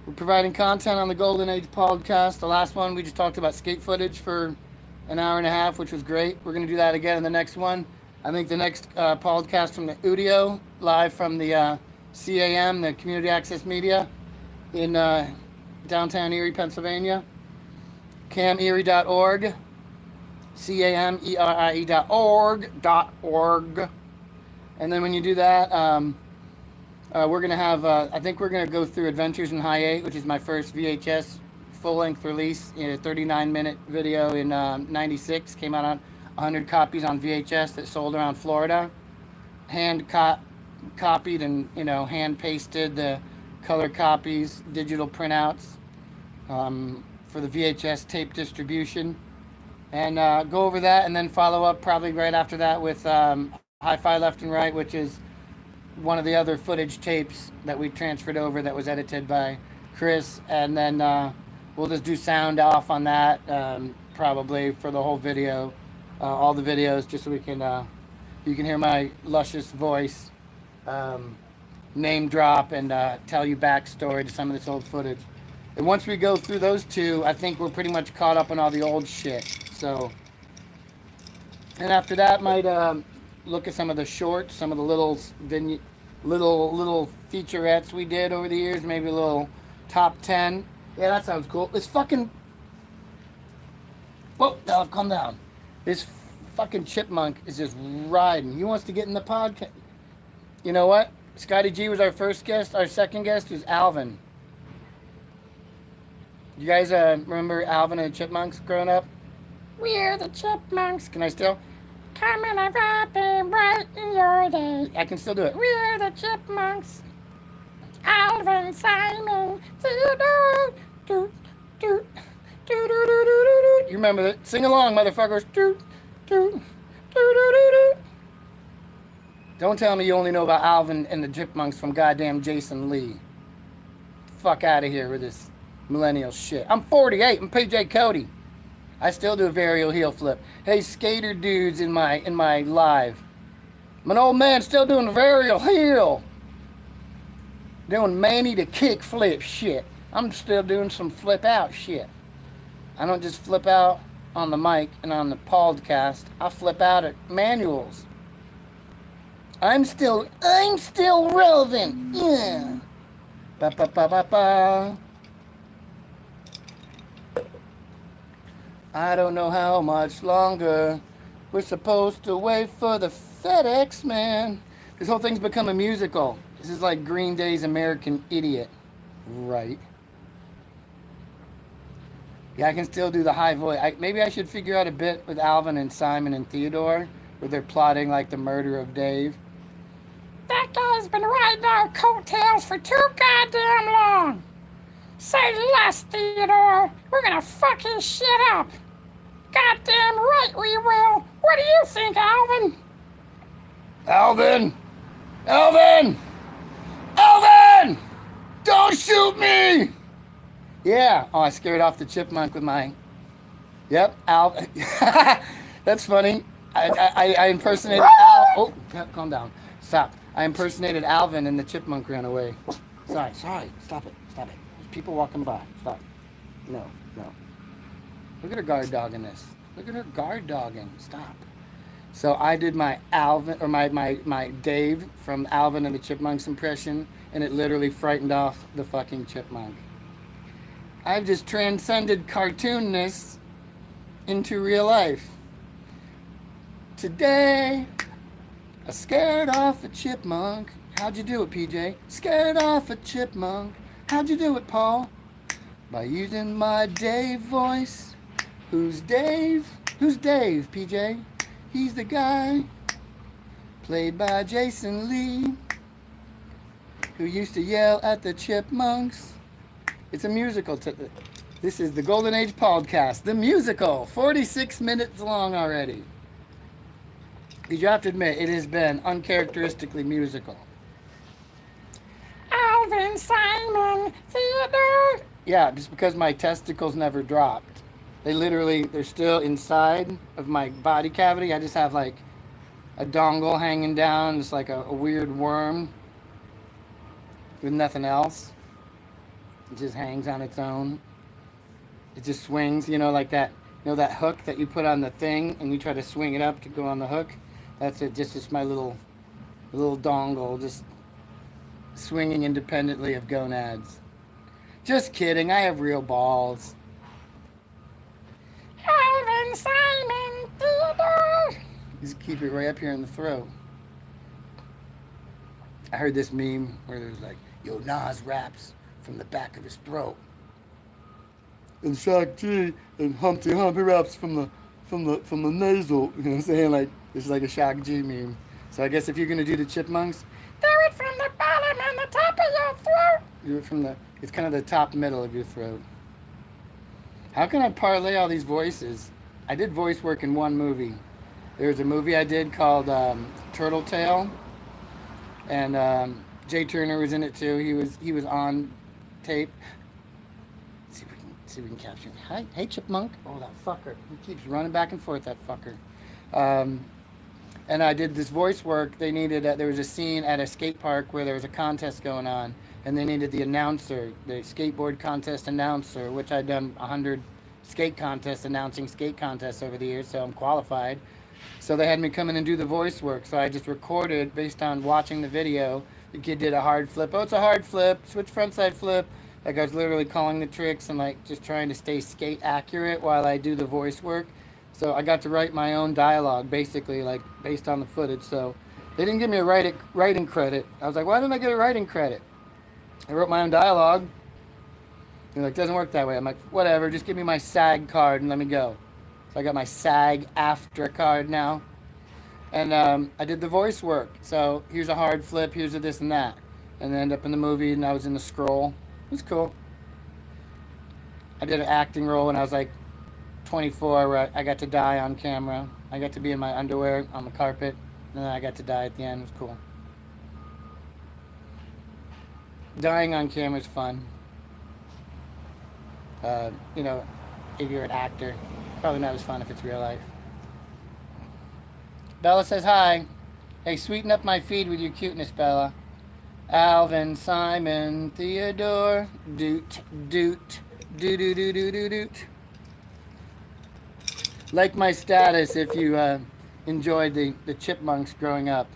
We're providing content on the Golden Age Pauldcast. The last one, we just talked about skate footage for an hour and a half, which was great. We're going to do that again in the next one. I think the next podcast from the Udio, live from the CAM, the Community Access Media, in downtown Erie, Pennsylvania. camerie.org, camerie.org. And then when you do that, we're going to have, I think we're going to go through Adventures in High 8, which is my first VHS full-length release, a 39-minute video in 96. Came out on 100 copies on VHS that sold around Florida. Hand copied and, hand pasted the color copies, digital printouts for the VHS tape distribution. And go over that and then follow up probably right after that with Hi-Fi Left and Right, which is one of the other footage tapes that we transferred over that was edited by Chris. And then we'll just do sound off on that probably for the whole video, all the videos, just so we can you can hear my luscious voice, name drop, and tell you backstory to some of this old footage. And once we go through those two, I think we're pretty much caught up on all the old shit. So, and after that, might look at some of the shorts, some of the little featurettes we did over the years, maybe a little top 10. Yeah, that sounds cool. This fucking... Whoa, now calm down. This fucking chipmunk is just riding. He wants to get in the podcast. You know what? Scotty G was our first guest. Our second guest was Alvin. You guys remember Alvin and the Chipmunks growing up? We're the Chipmunks. Can I still? Coming up and brighten your day. I can still do it. We're the Chipmunks. Alvin, Simon, Theodore. Do, do, do, do, do, do, do. You remember that? Sing along, motherfuckers. Do, do, do, do, do, do. Don't tell me you only know about Alvin and the Chipmunks from goddamn Jason Lee. Fuck out of here with this millennial shit. I'm 48. I'm PJ Cote. I still do a varial heel flip. Hey, skater dudes in my live. I'm an old man still doing a varial heel. Doing Manny to kick flip shit. I'm still doing some flip out shit. I don't just flip out on the mic and on the podcast, I flip out at manuals. I'm still relevant. Yeah. Ba ba ba ba ba. I don't know how much longer we're supposed to wait for the FedEx man. This whole thing's become a musical. This is like Green Day's American Idiot. Right. Yeah, I can still do the high voice. Maybe I should figure out a bit with Alvin and Simon and Theodore where they're plotting like the murder of Dave. That guy's been riding our coattails for too goddamn long. Say less, Theodore. We're gonna fuck his shit up. Goddamn right we will. What do you think, Alvin? Alvin! Alvin! Alvin! Don't shoot me! Yeah. Oh, I scared off the chipmunk with my... Yep, Alvin. That's funny. I impersonated Al... Oh, calm down. Stop. I impersonated Alvin and the chipmunk ran away. Sorry. Stop it. There's people walking by. Stop. No. Look at her guard dogging this. Look at her guard dogging. Stop. So I did my Alvin, or my Dave from Alvin and the Chipmunks impression, and it literally frightened off the fucking chipmunk. I've just transcended cartoonness into real life. Today, I scared off a chipmunk. How'd you do it, PJ? Scared off a chipmunk. How'd you do it, Paul? By using my Dave voice. Who's Dave? Who's Dave, PJ? He's the guy played by Jason Lee who used to yell at the chipmunks. It's a musical. This is the Golden Age Pauldcast, the musical. 46 minutes long already. You have to admit, it has been uncharacteristically musical. Alvin, Simon, Theodore. Yeah, just because my testicles never dropped. They're still inside of my body cavity. I just have like a dongle hanging down, just like a weird worm with nothing else. It just hangs on its own. It just swings, like that, that hook that you put on the thing and you try to swing it up to go on the hook. That's it, just my little dongle, just swinging independently of gonads. Just kidding, I have real balls. Alvin, Simon, Theodore. Just keep it right up here in the throat. I heard this meme where there's like, yo, Nas raps from the back of his throat. And Shaq G and Humpty raps from the nasal. You know what I'm saying? Like, it's like a Shaq G meme. So I guess if you're gonna do the chipmunks, do it from the bottom and the top of your throat. Do it from it's kind of the top middle of your throat. How can I parlay all these voices? I did voice work in one movie. There was a movie I did called Turtle Tail, and Jay Turner was in it too. He was on tape. Let's see if we can capture him. Hi, hey chipmunk. Oh, that fucker. He keeps running back and forth. That fucker. And I did this voice work. They needed. There was a scene at a skate park where there was a contest going on. And they needed the announcer, the skateboard contest announcer, which I'd done 100 skate contests, announcing skate contests over the years, so I'm qualified. So they had me come in and do the voice work. So I just recorded based on watching the video. The kid did a hard flip. Oh, it's a hard flip. Switch frontside flip. Like I was literally calling the tricks and like just trying to stay skate accurate while I do the voice work. So I got to write my own dialogue, basically, like based on the footage. So they didn't give me a writing credit. I was like, why didn't I get a writing credit? I wrote my own dialogue. They're like, doesn't work that way. I'm like, whatever, just give me my SAG card and let me go. So I got my SAG AFTRA card now. And I did the voice work. So here's a hard flip, here's a this and that. And then end up in the movie and I was in the scroll. It was cool. I did an acting role when I was like 24 where I got to die on camera. I got to be in my underwear on the carpet. And then I got to die at the end. It was cool. Dying on camera is fun. If you're an actor, probably not as fun if it's real life. Bella says hi. Hey, sweeten up my feed with your cuteness, Bella. Alvin, Simon, Theodore, doot, doot, doot, doot, doot, doot, doot. Like my status if you enjoyed the chipmunks growing up.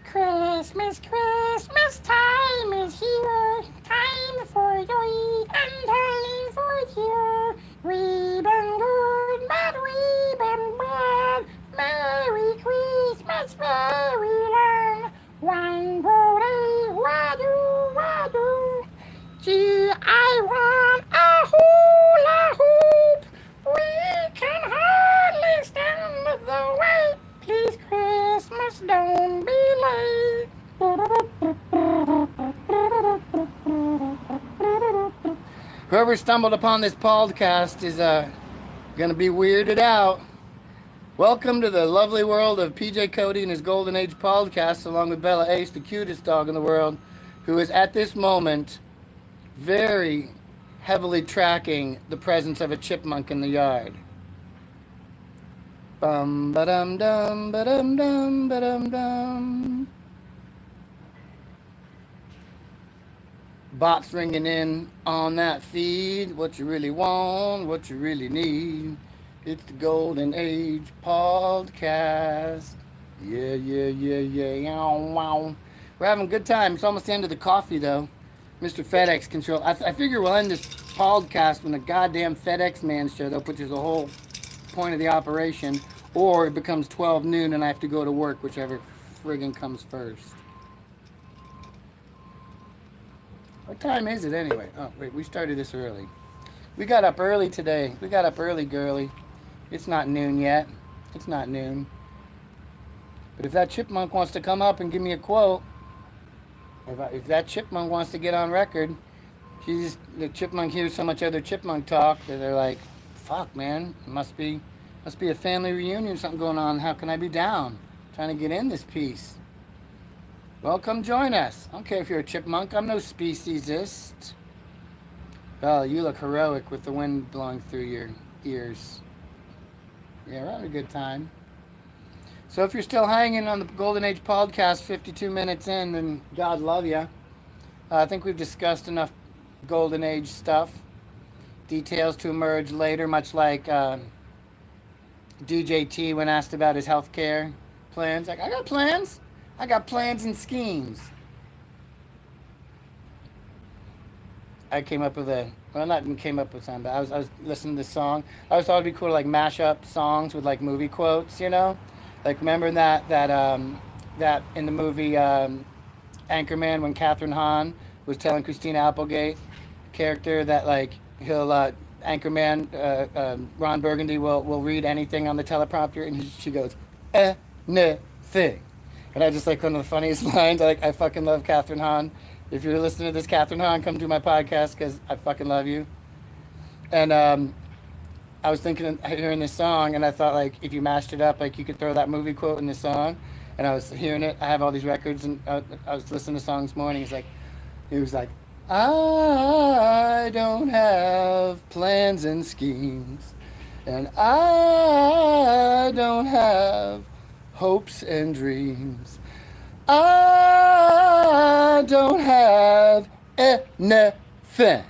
Christmas, Christmas time is here. Time for joy and time for cheer. We've been good, but we've been bad. Merry Christmas, Maryland. One day, wadu, wadu. Gee, I want a hula hoop. We can hardly stand the wait. Please, Christmas, don't be late. Whoever stumbled upon this podcast is going to be weirded out. Welcome to the lovely world of PJ Cote and his Golden Age Pauldcast, along with Bella Ace, the cutest dog in the world, who is at this moment very heavily tracking the presence of a chipmunk in the yard. Bum ba dum dum ba dum dum ba dum dum. Bots ringing in on that feed. What you really want, what you really need. It's the Golden Age Pauldcast. Yeah, yeah, yeah, yeah. Wow. We're having a good time. It's almost the end of the coffee, though. Mr. FedEx Control. I figure we'll end this podcast when the goddamn FedEx man shows up, which is the whole point of the operation, or it becomes 12 noon and I have to go to work, whichever friggin' comes first. What time is it anyway? Oh, wait, we started this early. We got up early today. We got up early, girly. It's not noon yet. It's not noon. But if that chipmunk wants to come up and give me a quote, if that chipmunk wants to get on record, the chipmunk hears so much other chipmunk talk that they're like, fuck, man, it must be a family reunion, something going on. How can I be down? Trying to get in this piece. Well, come join us. I don't care if you're a chipmunk. I'm no speciesist. Well, you look heroic with the wind blowing through your ears. Yeah, we're having a good time. So if you're still hanging on the Golden Age Pauldcast 52 minutes in, then God love you. I think we've discussed enough Golden Age stuff. Details to emerge later, much like DJ T when asked about his healthcare plans. Like, I got plans. I got plans and schemes. I came up with something, but I was listening to this song. I always thought it'd be cool to like mash up songs with like movie quotes, you know? Like remember that in the movie Anchorman when Catherine Hahn was telling Christina Applegate character that like he'll Anchorman Ron Burgundy will read anything on the teleprompter and she goes anything. And I just like one of the funniest lines. I fucking love Catherine Hahn. If you're listening to this, Catherine Hahn, come do my podcast because I fucking love you. And I was thinking of hearing this song, and I thought like if you mashed it up, like you could throw that movie quote in this song. And I was hearing it. I have all these records, and I was listening to songs this morning. He was like, I don't have plans and schemes, and I don't have hopes and dreams. I don't have anything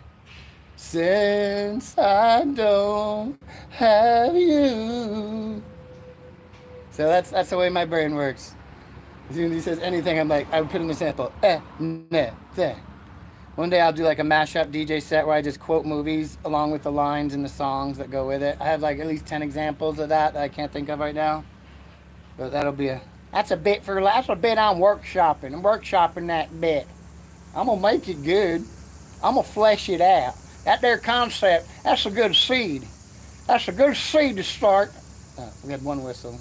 since I don't have you. So that's the way my brain works. As soon as he says anything, I'm like, I would put in the sample, anything. One day I'll do like a mashup DJ set where I just quote movies along with the lines and the songs that go with it. I have like at least 10 examples of that I can't think of right now. But that's a bit I'm workshopping. I'm workshopping that bit. I'm gonna make it good. I'm gonna flesh it out. That there concept, that's a good seed. That's a good seed to start. We had one whistle.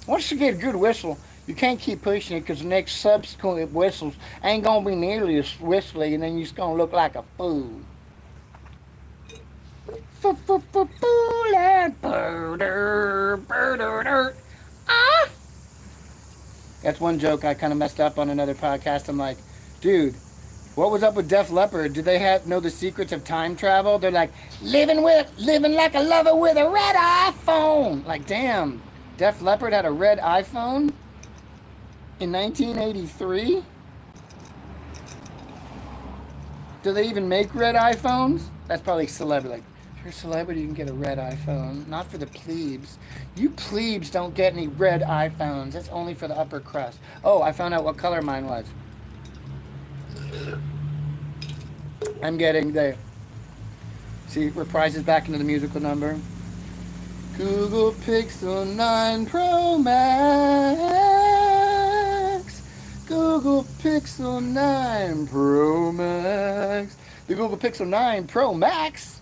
Once you get a good whistle, you can't keep pushing it because the next subsequent whistles ain't gonna be nearly as whistly, and then you're just gonna look like a fool. Fool and That's one joke I kind of messed up on another podcast. I'm like, dude, what was up with Def Leppard? Did they know the secrets of time travel? They're like, living like a lover with a red iPhone. Like, damn, Def Leppard had a red iPhone in 1983? Do they even make red iPhones? That's probably celebrity. Like, if you're a celebrity, you can get a red iPhone. Not for the plebes. You plebes don't get any red iPhones. That's only for the upper crust. Oh, I found out what color mine was. I'm getting the... See, reprises back into the musical number. Google Pixel 9 Pro Max. Google Pixel 9 Pro Max. The Google Pixel 9 Pro Max.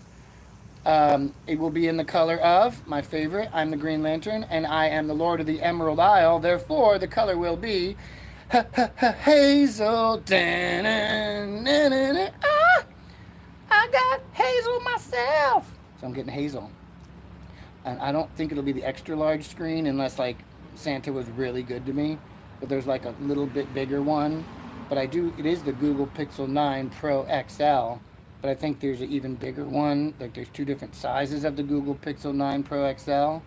It will be in the color of my favorite. I'm the Green Lantern, and I am the Lord of the Emerald Isle. Therefore, the color will be hazel. I got hazel myself. So I'm getting hazel. And I don't think it'll be the extra large screen unless like Santa was really good to me. But there's like a little bit bigger one. But it is the Google Pixel 9 Pro XL. But I think there's an even bigger one. Like there's 2 different sizes of the Google Pixel 9 Pro XL.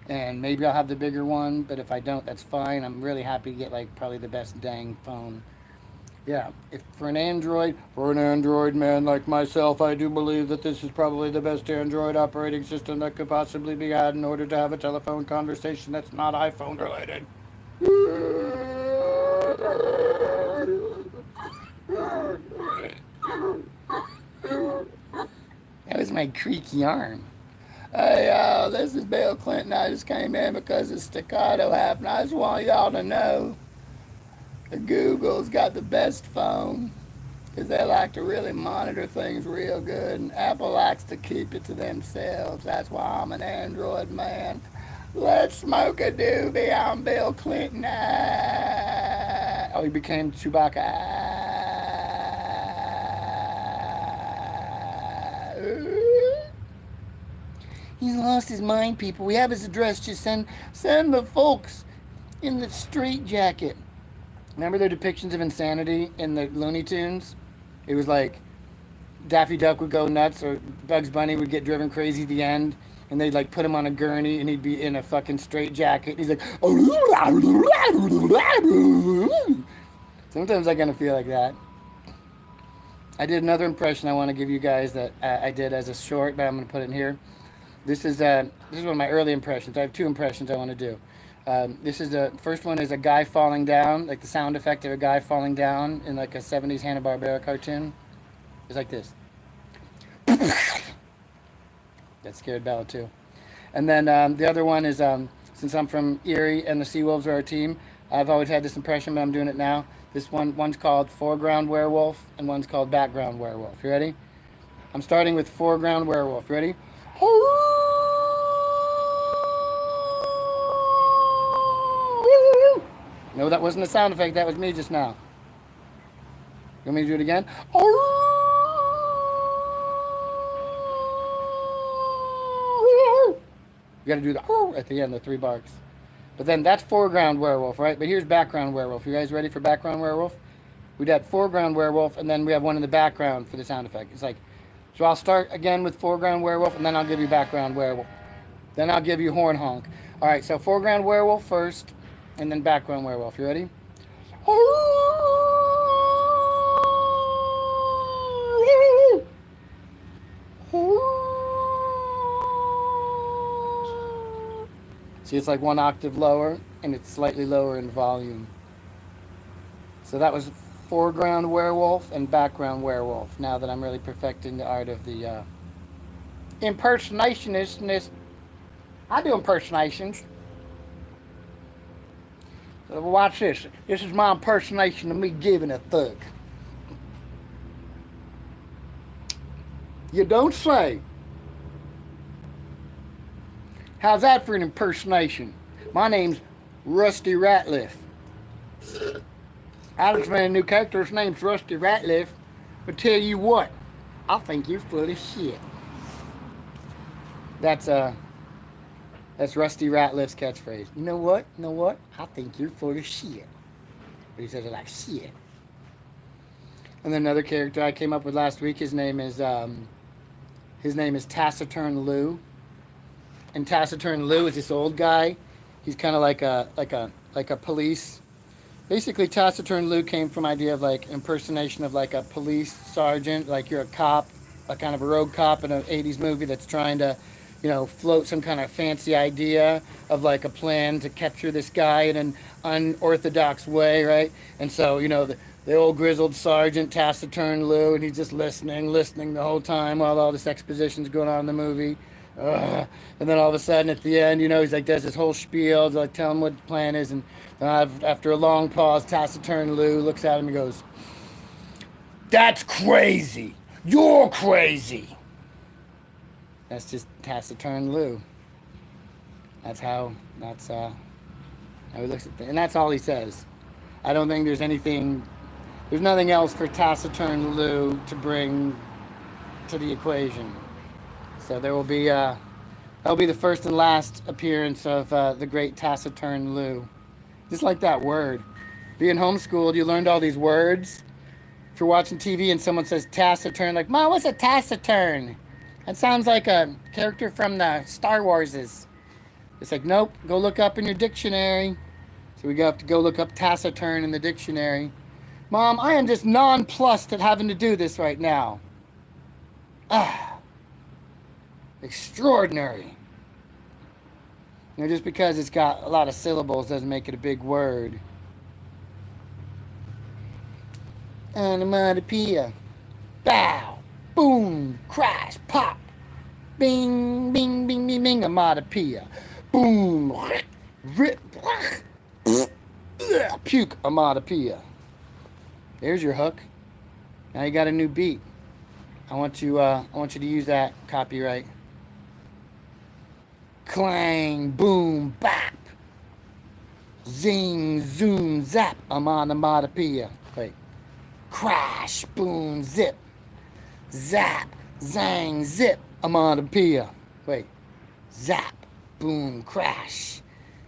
And maybe I'll have the bigger one. But if I don't, that's fine. I'm really happy to get like probably the best dang phone. Yeah, for an Android man like myself, I do believe that this is probably the best Android operating system that could possibly be had in order to have a telephone conversation that's not iPhone related. That was my creaky arm. Hey, this is Bill Clinton. I just came in because the staccato happened. I just want y'all to know Google's got the best phone because they like to really monitor things real good, and Apple likes to keep it to themselves. That's why I'm an Android man. Let's smoke a doobie. I'm Bill Clinton. Oh, he became Chewbacca. He's lost his mind, people. We have his address. Just send the folks in the straight jacket. Remember their depictions of insanity in the Looney Tunes? It was like Daffy Duck would go nuts, or Bugs Bunny would get driven crazy at the end, and they'd like put him on a gurney, and he'd be in a fucking straight jacket. He's like, sometimes I kind of feel like that. I did another impression I want to give you guys that I did as a short, but I'm going to put it in here. This is one of my early impressions. I have 2 impressions I want to do. This is the first one is a guy falling down, like the sound effect of a guy falling down in like a 70s Hanna-Barbera cartoon. It's like this. That scared Bella too. And then the other one is, since I'm from Erie and the Seawolves are our team, I've always had this impression, but I'm doing it now. One's called foreground werewolf and one's called background werewolf. You ready? I'm starting with foreground werewolf. Ready? No, that wasn't a sound effect. That was me just now. You want me to do it again? You got to do the at the end, the 3 barks. But then that's foreground werewolf, right? But here's background werewolf. You guys ready for background werewolf? We got foreground werewolf, and then we have one in the background for the sound effect. It's like, so I'll start again with foreground werewolf, and then I'll give you background werewolf. Then I'll give you horn honk. All right, so foreground werewolf first, and then background werewolf. You ready? See, it's like 1 octave lower, and it's slightly lower in volume. So that was foreground werewolf and background werewolf. Now that I'm really perfecting the art of the impersonationist. I do impersonations. So watch this. This is my impersonation of me giving a thug. You don't say. How's that for an impersonation? My name's Rusty Ratliff. I just made a new character. His name's Rusty Ratliff. But tell you what, I think you're full of shit. That's Rusty Ratliff's catchphrase. You know what? I think you're full of shit. But he says it like shit. And then another character I came up with last week. His name is Taciturn Lou. And Taciturn Lou is this old guy. He's kind of like a police Basically, taciturn Lou came from idea of like impersonation of like a police sergeant, like you're a cop, a kind of a rogue cop in an 80s movie that's trying to, float some kind of fancy idea of like a plan to capture this guy in an unorthodox way, right? And so, the old grizzled sergeant, taciturn Lou, and he's just listening the whole time while all this exposition's going on in the movie. And then all of a sudden at the end, he's like, does this whole spiel, like tell him what the plan is, and after a long pause, taciturn Lou looks at him and goes, "That's crazy. You're crazy." That's just taciturn Lou. That's how he looks at things, and that's all he says. I don't think there's nothing else for taciturn Lou to bring to the equation. So there will be that'll be the first and last appearance of the great taciturn Lou. Just like that word. Being homeschooled, you learned all these words. If you're watching TV and someone says taciturn, like, "Mom, what's a taciturn?" That sounds like a character from the Star Warses. It's like, nope, go look up in your dictionary. So we have to go look up taciturn in the dictionary. "Mom, I am just nonplussed at having to do this right now." Extraordinary. Just because it's got a lot of syllables doesn't make it a big word. Onomatopoeia. Bow, boom, crash, pop. Bing, bing, bing, bing, bing, onomatopoeia. Boom, rip, puke, onomatopoeia. There's your hook. Now you got a new beat. I want you to use that copyright. Clang, boom, bap. Zing, zoom, zap, onomatopoeia. Wait. Crash, boom, zip. Zap, zang, zip, onomatopoeia. Wait. Zap, boom, crash.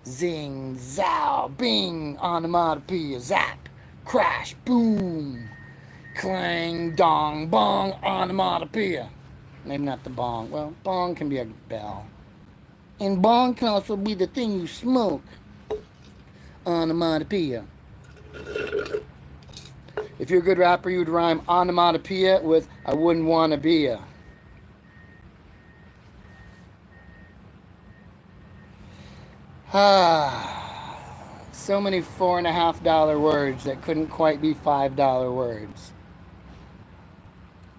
Zing, zow, bing, onomatopoeia. Zap, crash, boom. Clang, dong, bong, onomatopoeia. Maybe not the bong. Well, bong can be a bell. And bong can also be the thing you smoke. Onomatopoeia. If you're a good rapper, you would rhyme onomatopoeia with "I wouldn't wanna be a." So many $4.50 words that couldn't quite be $5 words.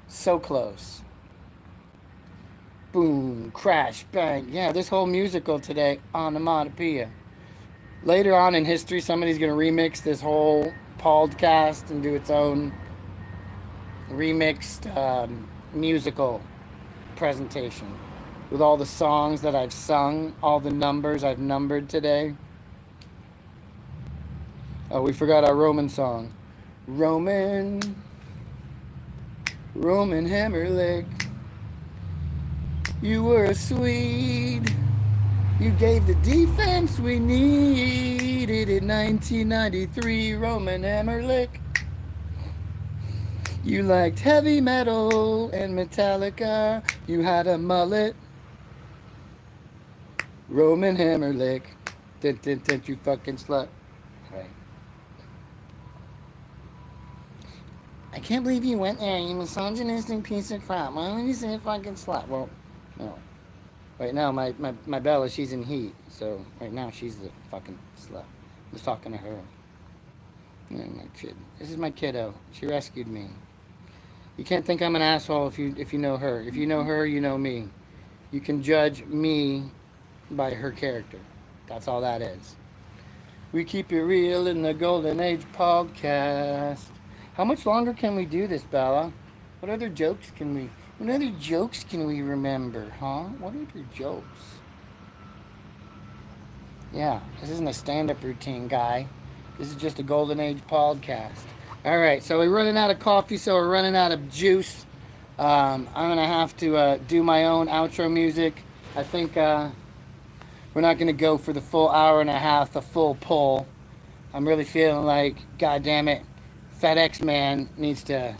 So close. Boom, crash, bang. Yeah, this whole musical today, onomatopoeia. Later on in history, somebody's going to remix this whole podcast and do its own remixed musical presentation with all the songs that I've sung, all the numbers I've numbered today. Oh, we forgot our Roman song. Roman Hammerlick. You were a Swede. You gave the defense we needed in 1993, Roman Hammerlick. You liked heavy metal and Metallica. You had a mullet. Roman Hammerlick. Didn't you fucking slut. Right. I can't believe you went there, you misogynistic piece of crap. Why would you say fucking slut? Well, no. Right now, my Bella, she's in heat. So, right now, she's the fucking slut. I was talking to her. Yeah, my kid. This is my kiddo. She rescued me. You can't think I'm an asshole if you know her. If you know her, you know me. You can judge me by her character. That's all that is. We keep it real in the Golden Age Pauldcast. How much longer can we do this, Bella? What other jokes can we remember, huh? What other jokes? Yeah, this isn't a stand-up routine, guy. This is just a Golden Age Pauldcast. All right, so we're running out of coffee, so we're running out of juice. I'm going to have to do my own outro music. I think we're not going to go for the full hour and a half, the full pull. I'm really feeling like, goddamn it, FedEx man needs to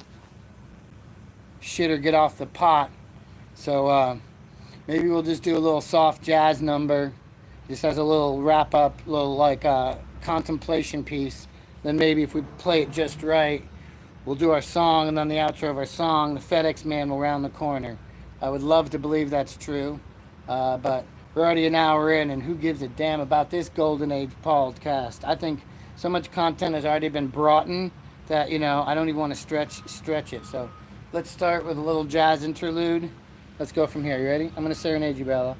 shit or get off the pot. So maybe we'll just do a little soft jazz number. Just as a little wrap up, little like contemplation piece Then maybe if we play it just right, we'll do our song, and then the outro of our song, the FedEx man will round the corner. I would love to believe that's true, but we're already an hour in, and who gives a damn about this Golden Age Pauldcast? I think so much content has already been brought in that, you know, I don't even want to stretch it. So let's start with a little jazz interlude. Let's go from here. You ready? I'm going to serenade you, Bella.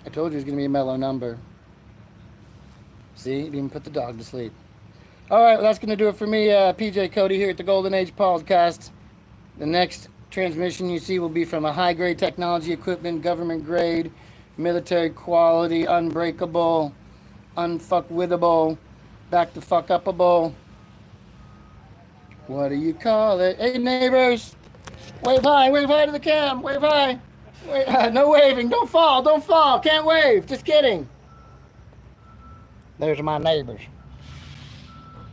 I told you it was going to be a mellow number. See, it even put the dog to sleep. All right, well, that's going to do it for me, PJ Cote here at the Golden Age Pauldcast. The next transmission you see will be from a high-grade technology equipment, government-grade, military quality, unbreakable, unfuckwithable, back-the-fuck-upable. What do you call it? Hey, neighbors! Wave hi to the cam, wave hi. No waving, don't fall, can't wave, just kidding. There's my neighbors.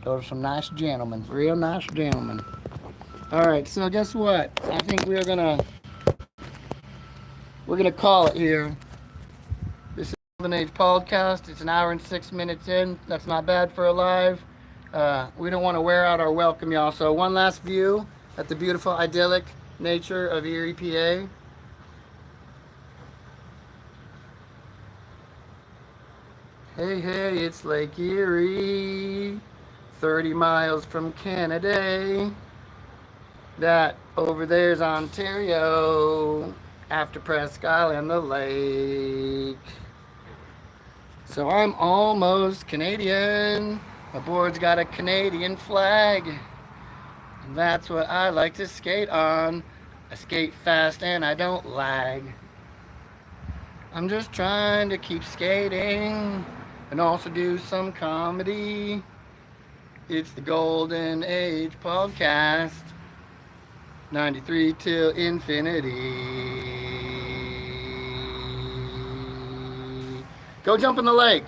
Those are some nice gentlemen, real nice gentlemen. All right, so guess what? I think we're gonna call it here. This is Golden Age Pauldcast. It's an hour and 6 minutes in. That's not bad for a live. We don't want to wear out our welcome, y'all. So one last view at the beautiful, idyllic nature of Erie, PA. Hey, it's Lake Erie, 30 miles from Canada. That over there's Ontario, after Presque Isle, the lake. So I'm almost Canadian. My board's got a Canadian flag. And that's what I like to skate on. I skate fast and I don't lag. I'm just trying to keep skating and also do some comedy. It's the Golden Age Pauldcast, 93 till infinity. Go jump in the lake.